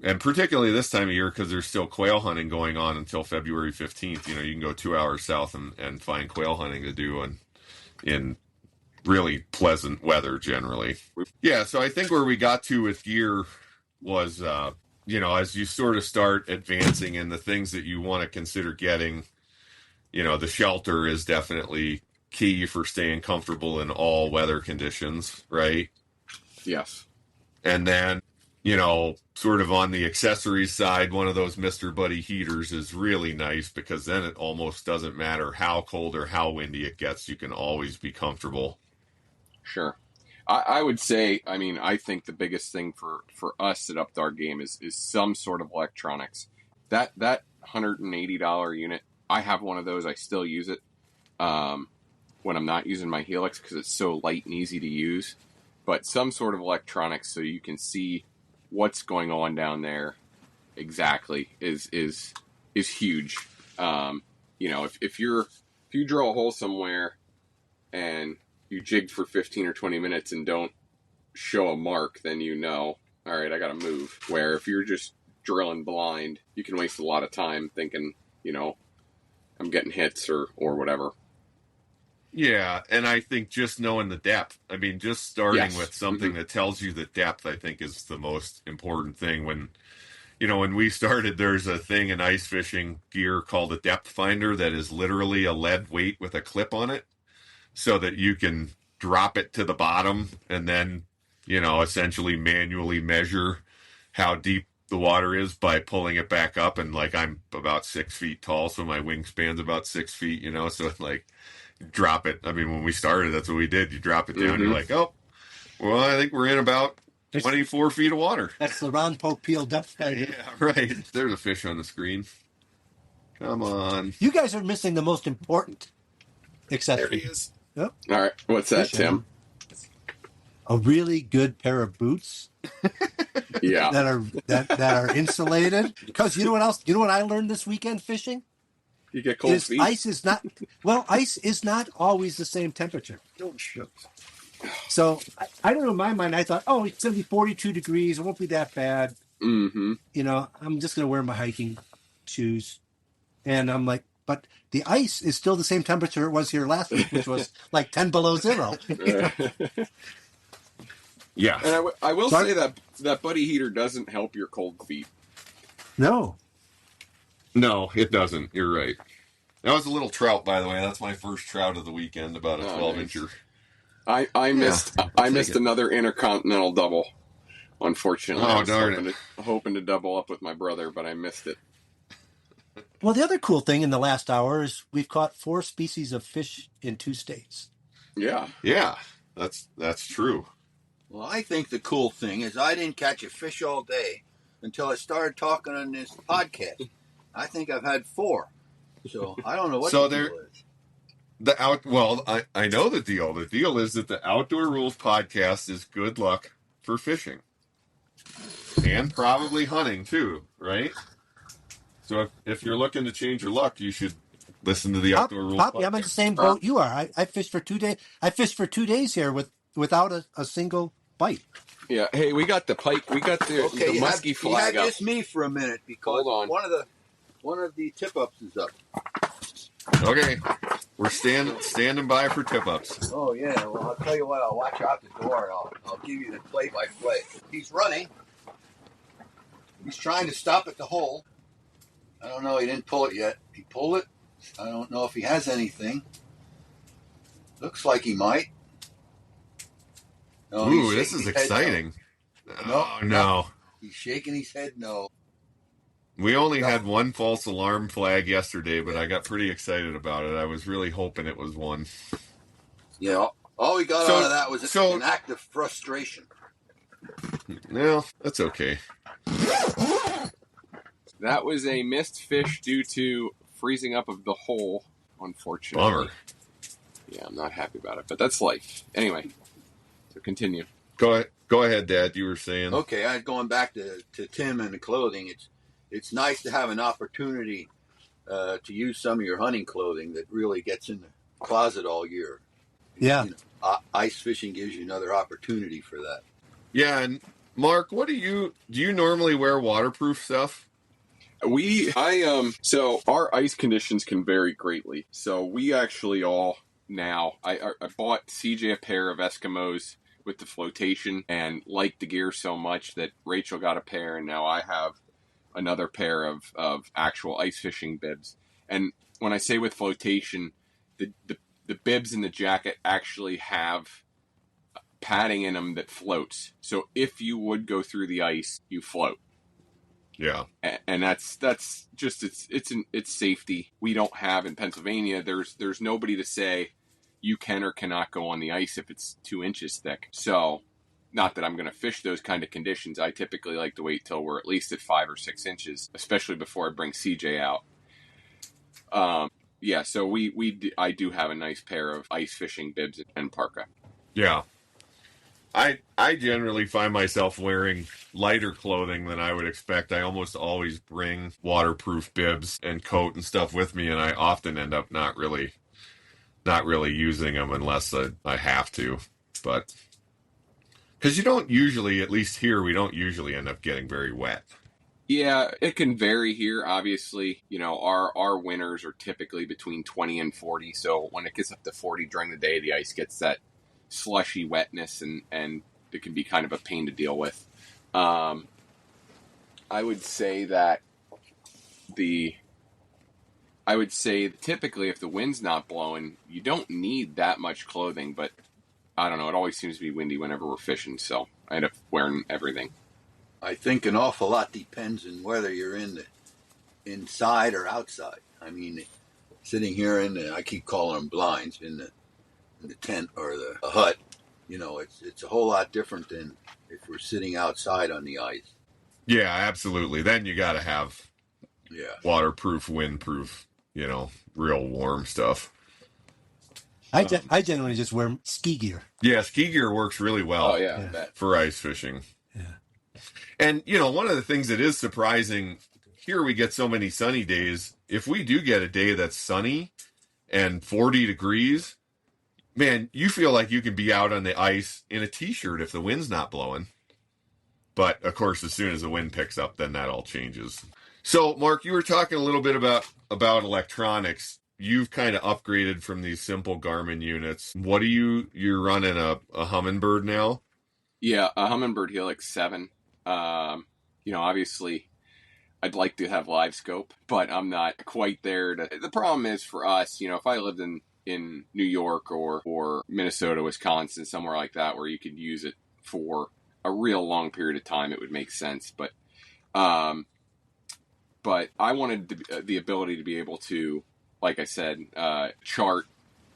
And particularly this time of year, because there's still quail hunting going on until February 15th. You can go 2 hours south and find quail hunting to do in really pleasant weather generally. Yeah, so I think where we got to with gear was, as you sort of start advancing in the things that you want to consider getting, the shelter is definitely key for staying comfortable in all weather conditions, right? Yes. And then, sort of on the accessories side, one of those Mr. Buddy heaters is really nice, because then it almost doesn't matter how cold or how windy it gets. You can always be comfortable. Sure. I would say, I think the biggest thing for us at Upped Our Game is some sort of electronics. That $180 unit, I have one of those. I still use it when I'm not using my Helix, because it's so light and easy to use. But some sort of electronics so you can see what's going on down there exactly is huge. If you drill a hole somewhere and you jig for 15 or 20 minutes and don't show a mark, then all right, I got to move. Where if you're just drilling blind, you can waste a lot of time thinking, I'm getting hits or whatever. Yeah, and I think just knowing the depth, just starting with something that tells you the depth, I think is the most important thing. When we started, there's a thing in ice fishing gear called a depth finder that is literally a lead weight with a clip on it, so that you can drop it to the bottom and then, essentially manually measure how deep the water is by pulling it back up. And I'm about 6 feet tall, so my wingspan's about 6 feet, so it's drop it. When we started, that's what we did. You drop it down, you're like, oh, well, I think we're in about 24 feet of water. That's the Ron Popeil depth finder. Yeah, right. There's a fish on the screen. Come on. You guys are missing the most important accessory. There he is. Yep. All right. What's that, Tim? A really good pair of boots. Yeah. that are insulated. Because you know what else? You know what I learned this weekend fishing? You get cold feet? Ice is not always the same temperature. Oh, shit. So I don't know, in my mind, I thought, oh, it's going to be 42 degrees. It won't be that bad. Mm-hmm. I'm just going to wear my hiking shoes. And I'm like, but the ice is still the same temperature it was here last week, which was 10 below zero. Yeah. And I will say that buddy heater doesn't help your cold feet. No, it doesn't. You're right. That was a little trout, by the way. That's my first trout of the weekend, about a 12-incher. I missed another intercontinental double, unfortunately. Oh, darn it. Hoping to double up with my brother, but I missed it. Well, the other cool thing in the last hour is we've caught 4 species of fish in 2 states. Yeah. Yeah, that's true. Well, I think the cool thing is I didn't catch a fish all day until I started talking on this podcast. I think I've had 4. So I don't know what the deal is. I know the deal. The deal is that the Outdoor Ruhls Podcast is good luck for fishing. And probably hunting too, right? So if you're looking to change your luck, you should listen to the Outdoor Ruhls Podcast. I'm in the same boat you are. I fished for 2 days. I fished for 2 days here without a single bite. Yeah. Hey, we got the pike. We got the musky flag you up. had just me for a minute because one of the tip-ups is up. Okay. We're standing by for tip-ups. Oh, yeah. Well, I'll tell you what. I'll watch out the door. And I'll give you the play-by-play. He's running. He's trying to stop at the hole. I don't know. He didn't pull it yet. He pulled it. I don't know if he has anything. Looks like he might. No, Ooh, this is exciting. No. No. He's shaking his head no. We only had one false alarm flag yesterday, but I got pretty excited about it. I was really hoping it was one. Yeah, all we got out of that was an act of frustration. Well, that's okay. That was a missed fish due to freezing up of the hole, unfortunately. Bummer. Yeah, I'm not happy about it, but that's life. Anyway, so continue. Go ahead, Dad. You were saying. Okay, going back to Tim and the clothing. It's nice to have an opportunity to use some of your hunting clothing that really gets in the closet all year. Yeah. Ice fishing gives you another opportunity for that. Yeah, and Mark, do you normally wear waterproof stuff? So our ice conditions can vary greatly. So we actually I bought CJ a pair of Eskimos with the flotation and liked the gear so much that Rachel got a pair, and now I have another pair of actual ice fishing bibs. And when I say with flotation, the bibs in the jacket actually have padding in them that floats. So if you would go through the ice, you float. Yeah. And that's just it's safety. We don't have in Pennsylvania. There's nobody to say you can or cannot go on the ice if it's 2 inches thick. So, not that I'm going to fish those kind of conditions. I typically like to wait till we're at least at 5 or 6 inches, especially before I bring CJ out. Yeah. So I do have a nice pair of ice fishing bibs and parka. Yeah. I generally find myself wearing lighter clothing than I would expect. I almost always bring waterproof bibs and coat and stuff with me, and I often end up not really using them unless I have to. But because you don't usually, at least here, we don't usually end up getting very wet. Yeah, it can vary here. Obviously, our winters are typically between 20 and 40. So when it gets up to 40 during the day, the ice gets that slushy wetness, and it can be kind of a pain to deal with. I would say typically if the wind's not blowing, you don't need that much clothing, but I don't know. It always seems to be windy whenever we're fishing, so I end up wearing everything. I think an awful lot depends on whether you're inside or outside. I mean, sitting here I keep calling them blinds, in the tent or the hut, it's a whole lot different than if we're sitting outside on the ice. Yeah, absolutely. Then you got to have waterproof, windproof, real warm stuff. I generally just wear ski gear. Yeah, ski gear works really well. Oh, yeah. For ice fishing. Yeah. And, one of the things that is surprising, here we get so many sunny days. If we do get a day that's sunny and 40 degrees, man, you feel like you can be out on the ice in a t-shirt if the wind's not blowing. But, of course, as soon as the wind picks up, then that all changes. So, Mark, you were talking a little bit about electronics. You've kind of upgraded from these simple Garmin units. What are you're running a Humminbird now? Yeah, a Humminbird Helix 7. Obviously, I'd like to have live scope, but I'm not quite there. The problem is for us, if I lived in New York or Minnesota, Wisconsin, somewhere like that, where you could use it for a real long period of time, it would make sense. But I wanted the ability to be able to, like I said, chart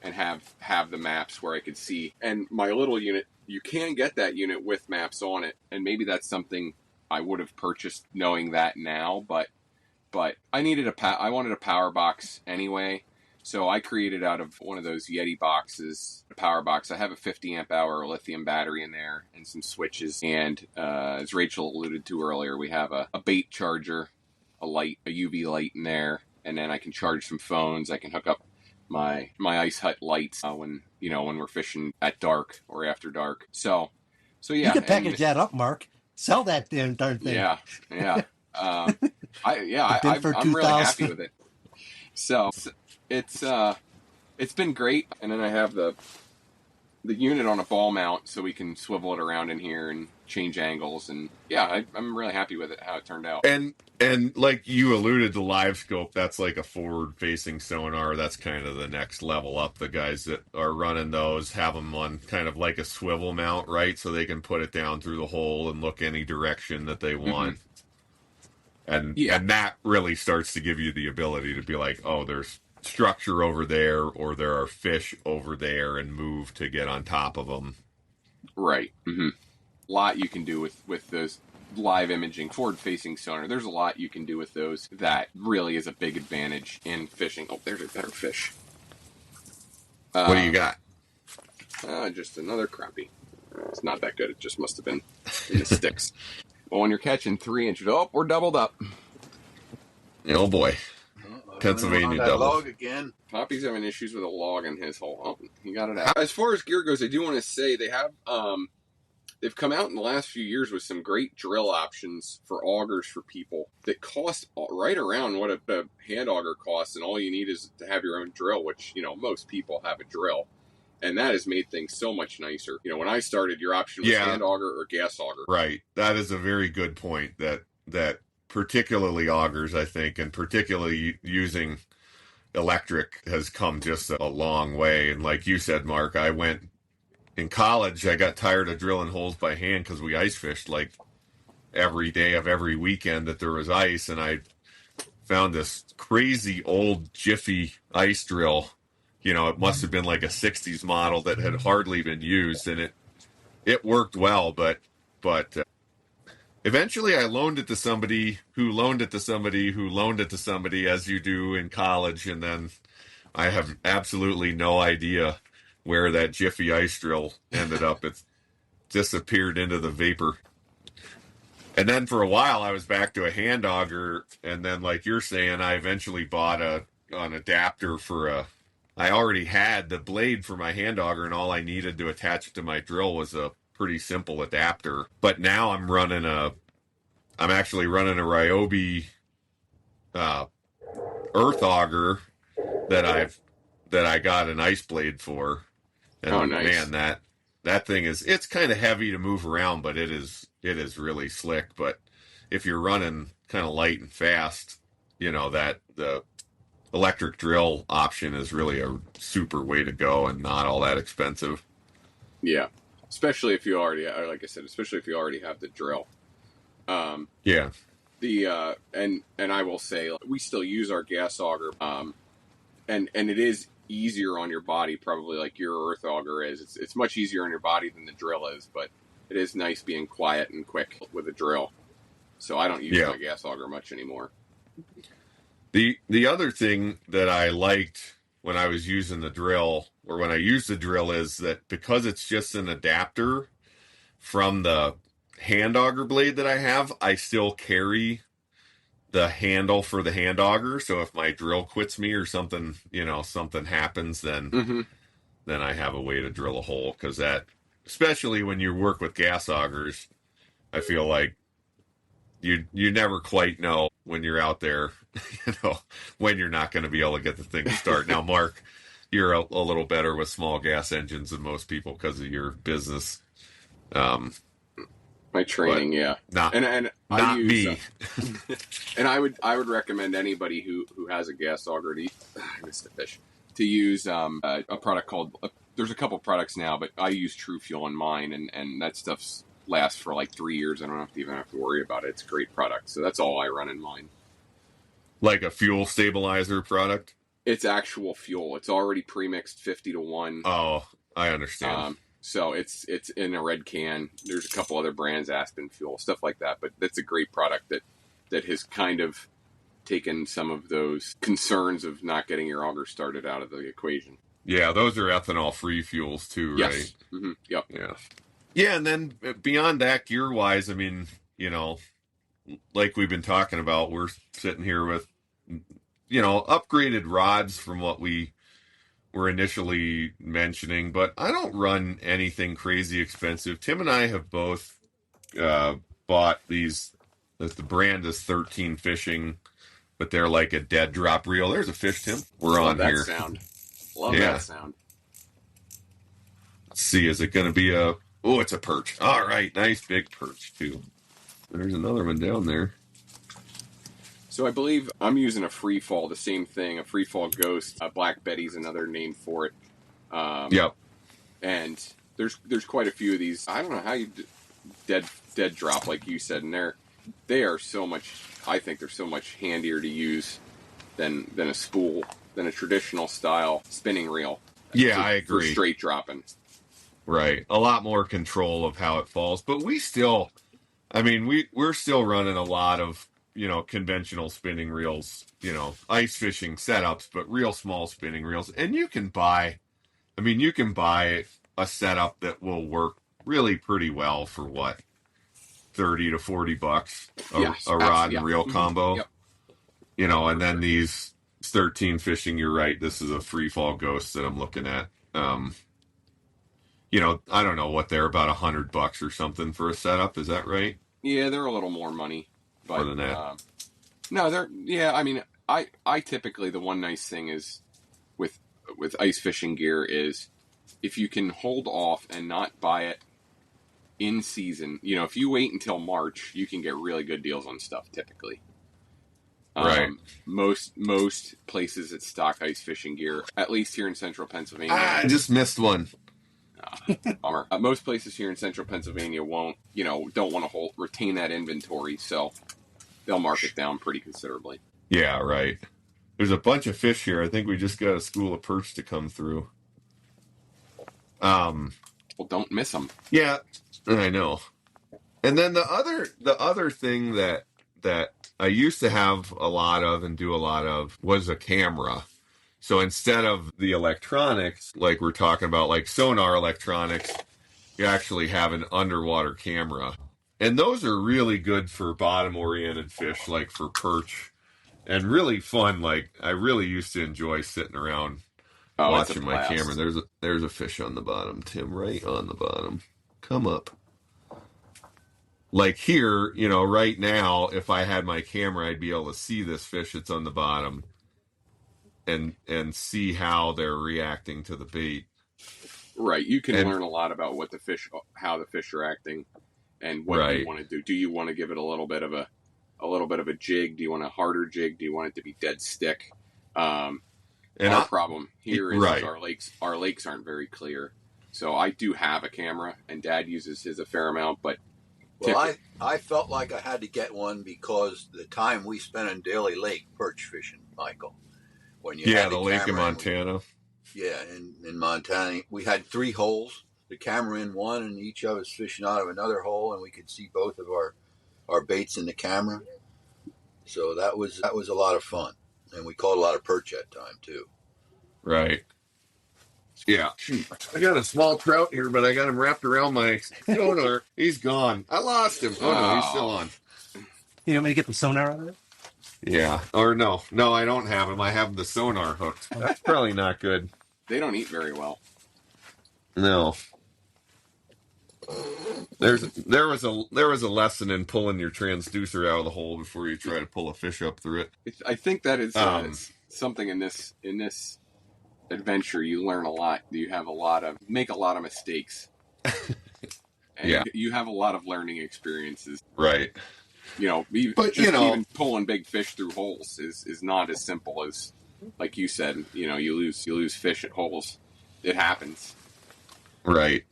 and have the maps where I could see. And my little unit, you can get that unit with maps on it, and maybe that's something I would have purchased knowing that now. But I needed I wanted a power box anyway. So I created out of one of those Yeti boxes, a power box. I have a 50 amp hour lithium battery in there and some switches. And as Rachel alluded to earlier, we have a bait charger, a UV light in there. And then I can charge some phones. I can hook up my ice hut lights when we're fishing at dark or after dark. So yeah. You can package that up, Mark. Sell that damn darn thing. Yeah. I'm really happy with it. So it's been great. And then I have the the unit on a ball mount so we can swivel it around in here and change angles. And yeah, I'm really happy with it, how it turned out. And like you alluded to live scope, that's like a forward facing sonar. That's kind of the next level up. The guys that are running those have them on kind of like a swivel mount, right? So they can put it down through the hole and look any direction that they want. And that really starts to give you the ability to be like, oh, there's structure over there, or there are fish over there, and move to get on top of them. Right. A lot you can do with those live imaging forward facing sonar. There's a lot you can do with those that really is a big advantage in fishing. Oh, there's a better fish. What do you got? Just another crappie. It's not that good. It just must have been in the sticks. Well, when you're catching 3 inches, we're doubled up. Oh boy. Pennsylvania double. Log again. Poppy's having issues with a log in his hole. Oh, he got it out. As far as gear goes, I do want to say they have they've come out in the last few years with some great drill options for augers for people that cost right around what a hand auger costs, and all you need is to have your own drill, which, most people have a drill. And that has made things so much nicer. When I started, your option was hand auger or gas auger. Right. That is a very good point, that particularly augers, I think, and particularly using electric has come just a long way. And like you said, Mark, I went in college, I got tired of drilling holes by hand because we ice fished like every day of every weekend that there was ice. And I found this crazy old Jiffy ice drill. It must have been like a 60s model that had hardly been used, and it worked well, but eventually I loaned it to somebody who loaned it to somebody who loaned it to somebody, as you do in college, and then I have absolutely no idea where that Jiffy ice drill ended up. It disappeared into the vapor. And then for a while I was back to a hand auger, and then like you're saying, I eventually bought an adapter for I already had the blade for my hand auger, and all I needed to attach it to my drill was a pretty simple adapter. But now I'm actually running a Ryobi earth auger that I got an ice blade for. And nice. Man, that thing it's kind of heavy to move around, but it is really slick. But if you're running kind of light and fast, that the electric drill option is really a super way to go and not all that expensive. Yeah. Especially if you already, like I said, have the drill. Yeah. And I will say, we still use our gas auger, and it is easier on your body, probably like your earth auger is. It's much easier on your body than the drill is, but it is nice being quiet and quick with a drill. So I don't use my gas auger much anymore. The other thing that I liked when I was using the drill, or when I used the drill, is that because it's just an adapter from the hand auger blade that I have, I still carry the handle for the hand auger. So if my drill quits me or something, something happens, then I have a way to drill a hole. Because that, especially when you work with gas augers, I feel like you never quite know when you're out there, when you're not going to be able to get the thing to start. Now, Mark, you're a little better with small gas engines than most people because of your business. My training, yeah. Not and not me. And I would recommend anybody who has a gas auger I missed the fish, to use a product called, there's a couple products now, but I use True Fuel in mine, and that stuff's lasts for like 3 years. I don't even have to worry about it. It's a great product. So that's all I run in mine. Like a fuel stabilizer product? It's actual fuel. It's already pre-mixed 50-1. Oh, I understand. So it's in a red can. There's a couple other brands, Aspen Fuel, stuff like that. But that's a great product that has kind of taken some of those concerns of not getting your auger started out of the equation. Yeah, those are ethanol-free fuels too, yes. Right? Mm-hmm. Yep. Yeah. Yeah, and then beyond that, gear-wise, I mean, like we've been talking about, we're sitting here with, upgraded rods from what we were initially mentioning, but I don't run anything crazy expensive. Tim and I have both bought these, the brand is 13 Fishing, but they're like a dead drop reel. There's a fish, Tim. We're on that here. Sound. Love that sound. see, is it going to be a... Oh, it's a perch. All right, nice big perch, too. There's another one down there. So I believe I'm using a free fall, the same thing, a free fall ghost. Black Betty's another name for it. Yep. And there's quite a few of these. I don't know how you dead drop, like you said, and they are so much. I think they're so much handier to use than a spool, than a traditional style spinning reel. Yeah, I agree. For straight dropping. Right. A lot more control of how it falls, but we're still running a lot of, conventional spinning reels, ice fishing setups, but real small spinning reels. And you can buy a setup that will work really pretty well for what, $30 to $40 a rod and reel combo. Yep. And then these 13 fishing, you're right, this is a free fall ghost that I'm looking at. I don't know what they're about $100 or something for a setup. Is that right? Yeah, they're a little more money. But, more than that. No, I typically, the one nice thing is with ice fishing gear is if you can hold off and not buy it in season, if you wait until March, you can get really good deals on stuff typically. Right. Most places that stock ice fishing gear, at least here in central Pennsylvania. I just missed one. Bummer. Most places here in central Pennsylvania don't want to retain that inventory, so they'll mark it down pretty considerably. Yeah, right. There's a bunch of fish here. I think we just got a school of perch to come through. Well, don't miss them. Yeah, I know. And then the other thing that I used to have a lot of and do a lot of was a camera. So instead of the electronics, like we're talking about, like sonar electronics, you actually have an underwater camera. And those are really good for bottom-oriented fish, like for perch. And really fun. Like, I really used to enjoy sitting around watching my camera. There's a fish on the bottom, Tim, right on the bottom. Come up. Like here, right now, if I had my camera, I'd be able to see this fish that's on the bottom and see how they're reacting to the bait. Right. You can learn a lot about how the fish are acting and what you want to do. Do you want to give it a little bit of a jig? Do you want a harder jig? Do you want it to be dead stick? Our problem here is our lakes aren't very clear. So I do have a camera, and Dad uses his a fair amount, but I felt like I had to get one because the time we spent in Daly Lake perch fishing, Michael. When you had the lake in Montana. In Montana, we had 3 holes. The camera in one, and each of us fishing out of another hole, and we could see both of our baits in the camera. So that was a lot of fun, and we caught a lot of perch that time too. Right. Yeah. I got a small trout here, but I got him wrapped around my sonar. He's gone. I lost him. Oh, no, he's still on. You want me to get the sonar out of it? Yeah. Or no, I don't have him. I have the sonar hooked. That's probably not good. They don't eat very well. No. There was a lesson in pulling your transducer out of the hole before you try to pull a fish up through it. I think that is something in this adventure. You learn a lot. You have make a lot of mistakes. And you have a lot of learning experiences. Right. Even pulling big fish through holes is not as simple as, like you said, you lose fish at holes. It happens. Right.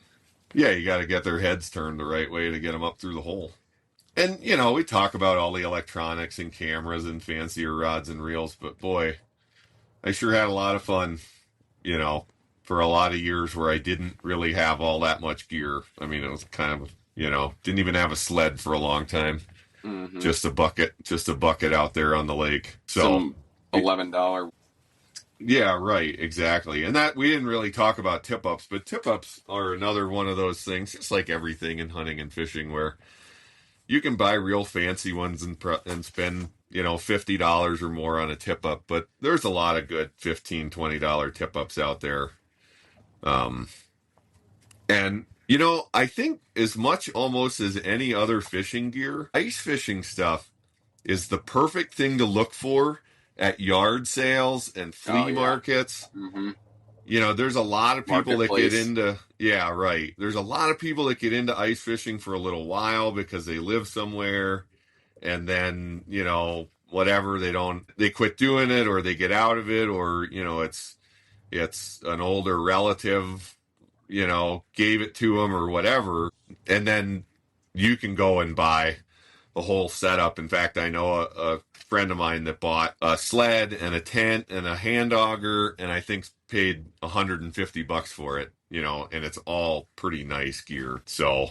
Yeah, you got to get their heads turned the right way to get them up through the hole. And, we talk about all the electronics and cameras and fancier rods and reels, but boy, I sure had a lot of fun, for a lot of years where I didn't really have all that much gear. I mean, it was kind of, didn't even have a sled for a long time. Mm-hmm. Just a bucket out there on the lake. So some $11. Yeah, right, exactly. And that we didn't really talk about tip-ups, but tip-ups are another one of those things, just like everything in hunting and fishing, where you can buy real fancy ones and spend, $50 or more on a tip-up, but there's a lot of good $15, $20 tip-ups out there. And I think as much almost as any other fishing gear, ice fishing stuff is the perfect thing to look for at yard sales and flea markets. Mm-hmm. there's a lot of people that get Marketplace. into, yeah, right. There's a lot of people that get into ice fishing for a little while because they live somewhere, and then, whatever, they quit doing it, or they get out of it, or, it's an older relative, gave it to them or whatever. And then you can go and buy a whole setup. In fact, I know a friend of mine that bought a sled and a tent and a hand auger, and I think paid $150 for it, and it's all pretty nice gear. So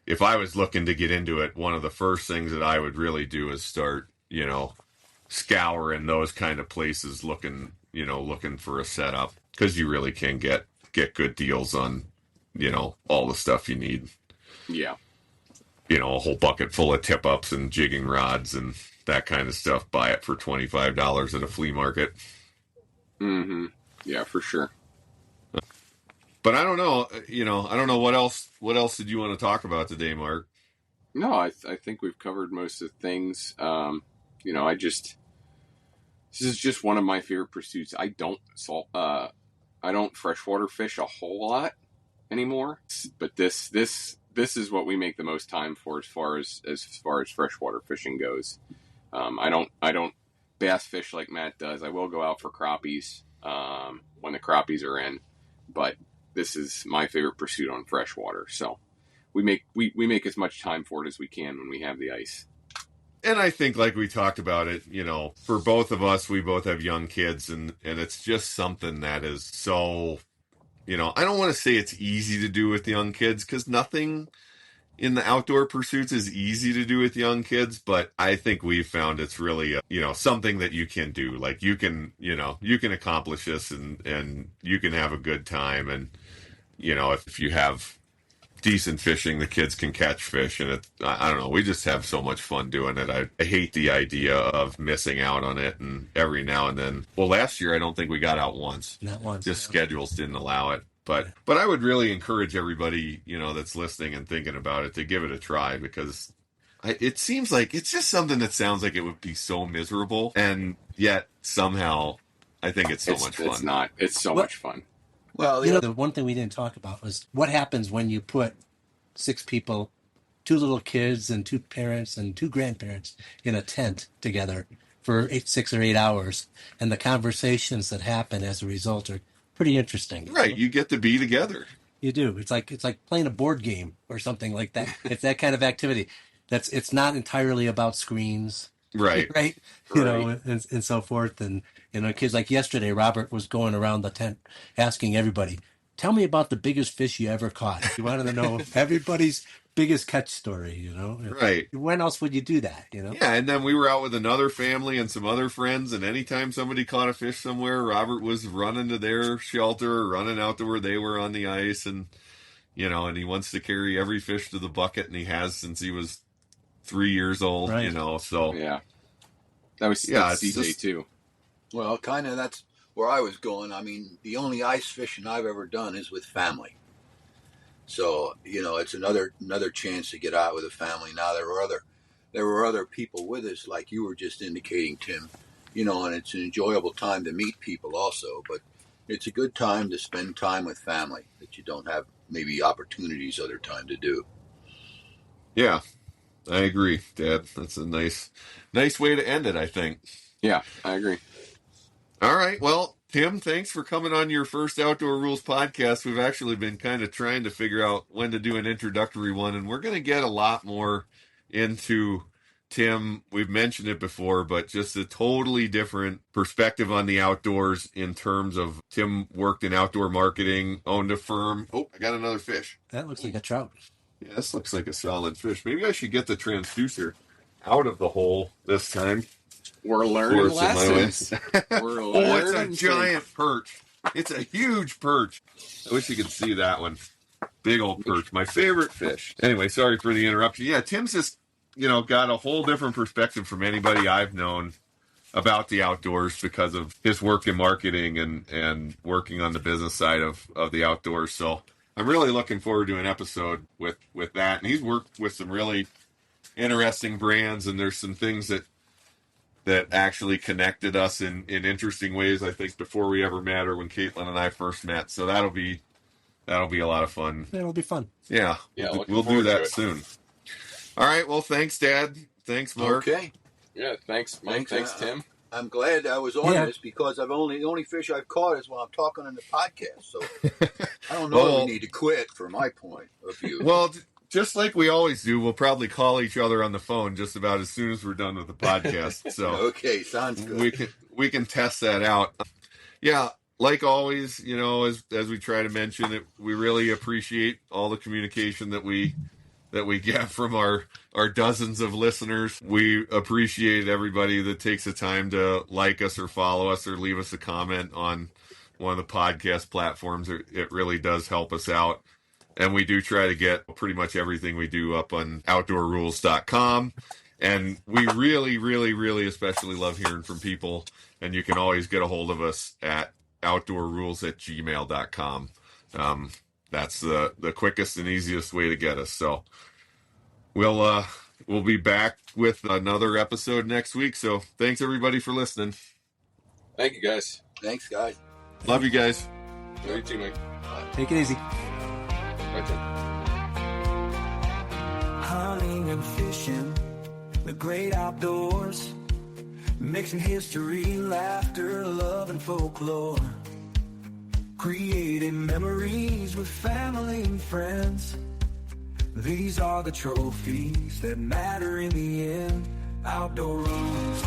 if I was looking to get into it, one of the first things that I would really do is start, scouring those kind of places, looking for a setup, because you really can get good deals on, all the stuff you need. Yeah. A whole bucket full of tip ups and jigging rods and that kind of stuff. Buy it for $25 at a flea market. Mm-hmm. Yeah, for sure. But I don't know, I don't know what else did you want to talk about today, Mark? No, I think we've covered most of the things. This is just one of my favorite pursuits. I don't freshwater fish a whole lot anymore, but this is what we make the most time for as far as freshwater fishing goes. I don't bass fish like Matt does. I will go out for crappies when the crappies are in, but this is my favorite pursuit on freshwater. So we make as much time for it as we can when we have the ice. And I think, like we talked about it, for both of us, we both have young kids, and it's just something that is so, I don't want to say it's easy to do with young kids, because nothing in the outdoor pursuits is easy to do with young kids, but I think we've found it's really, something that you can do. Like, you can accomplish this, and you can have a good time. And, if you have decent fishing, the kids can catch fish, and I don't know, we just have so much fun doing it. I hate the idea of missing out on it, and every now and then, well, last year I don't think we got out once. Not once. Just schedules didn't allow it. But I would really encourage everybody, that's listening and thinking about it, to give it a try, because it seems like it's just something that sounds like it would be so miserable, and yet somehow I think it's so much fun. It's not. It's so much fun. Well, the one thing we didn't talk about was what happens when you put 6 people, 2 little kids and 2 parents and 2 grandparents in a tent together for 6 or 8 hours, and the conversations that happen as a result are pretty interesting. Right, you get to be together. You do. It's like playing a board game or something like that. It's that kind of activity. It's not entirely about screens. Right. Right. And so forth. And, kids, like yesterday, Robert was going around the tent asking everybody, tell me about the biggest fish you ever caught. You wanted to know everybody's biggest catch story, Right. When else would you do that, Yeah, and then we were out with another family and some other friends, and anytime somebody caught a fish somewhere, Robert was running to their shelter or running out to where they were on the ice, and, and he wants to carry every fish to the bucket, and he has since he was 3 years old, right. So yeah, that's CJ just, too. Well, kind of that's where I was going. I mean, the only ice fishing I've ever done is with family. So, it's another chance to get out with a family. Now, there were other people with us, like you were just indicating, Tim, and it's an enjoyable time to meet people also, but it's a good time to spend time with family that you don't have maybe opportunities other time to do. Yeah, I agree, Dad. That's a nice way to end it, I think. Yeah, I agree. All right. Well, Tim, thanks for coming on your first Outdoor Ruhls podcast. We've actually been kind of trying to figure out when to do an introductory one, and we're going to get a lot more into Tim. We've mentioned it before, but just a totally different perspective on the outdoors in terms of Tim worked in outdoor marketing, owned a firm. Oh, I got another fish. That looks like a trout. Yeah, this looks like a solid fish. Maybe I should get the transducer out of the hole this time. We're learning lessons. Oh, it's a giant perch. It's a huge perch. I wish you could see that one. Big old perch. My favorite fish. Anyway, sorry for the interruption. Yeah, Tim's just, got a whole different perspective from anybody I've known about the outdoors because of his work in marketing and working on the business side of the outdoors. So I'm really looking forward to an episode with that. And he's worked with some really interesting brands, and there's some things that that actually connected us in interesting ways, I think, before we ever met or when Caitlin and I first met. So that'll be a lot of fun. It'll be fun. Yeah, we'll do that soon. All right. Well, thanks, Dad. Thanks, Mark. Okay. Yeah, thanks, Mike. Thanks, Tim. I'm glad I was on this because the only fish I've caught is while I'm talking on the podcast. So I don't know if we need to quit from my point of view. Well, just like we always do, we'll probably call each other on the phone just about as soon as we're done with the podcast. So okay, sounds good. We can test that out. Yeah, like always, as we try to mention it, we really appreciate all the communication that we get from our dozens of listeners. We appreciate everybody that takes the time to like us or follow us or leave us a comment on one of the podcast platforms. It really does help us out. And we do try to get pretty much everything we do up on outdoorruhls.com. And we really, really, really especially love hearing from people. And you can always get a hold of us at outdoorruhls@gmail.com. That's the quickest and easiest way to get us. So we'll be back with another episode next week. So thanks everybody for listening. Thank you, guys. Thanks, guys. Love you guys. Love you too, Mike. Take it easy. Bye, Tim. Hunting and fishing, the great outdoors, mixing history, laughter, love, and folklore, creating memories with family and friends. These are the trophies that matter in the end. Outdoor Ruhls.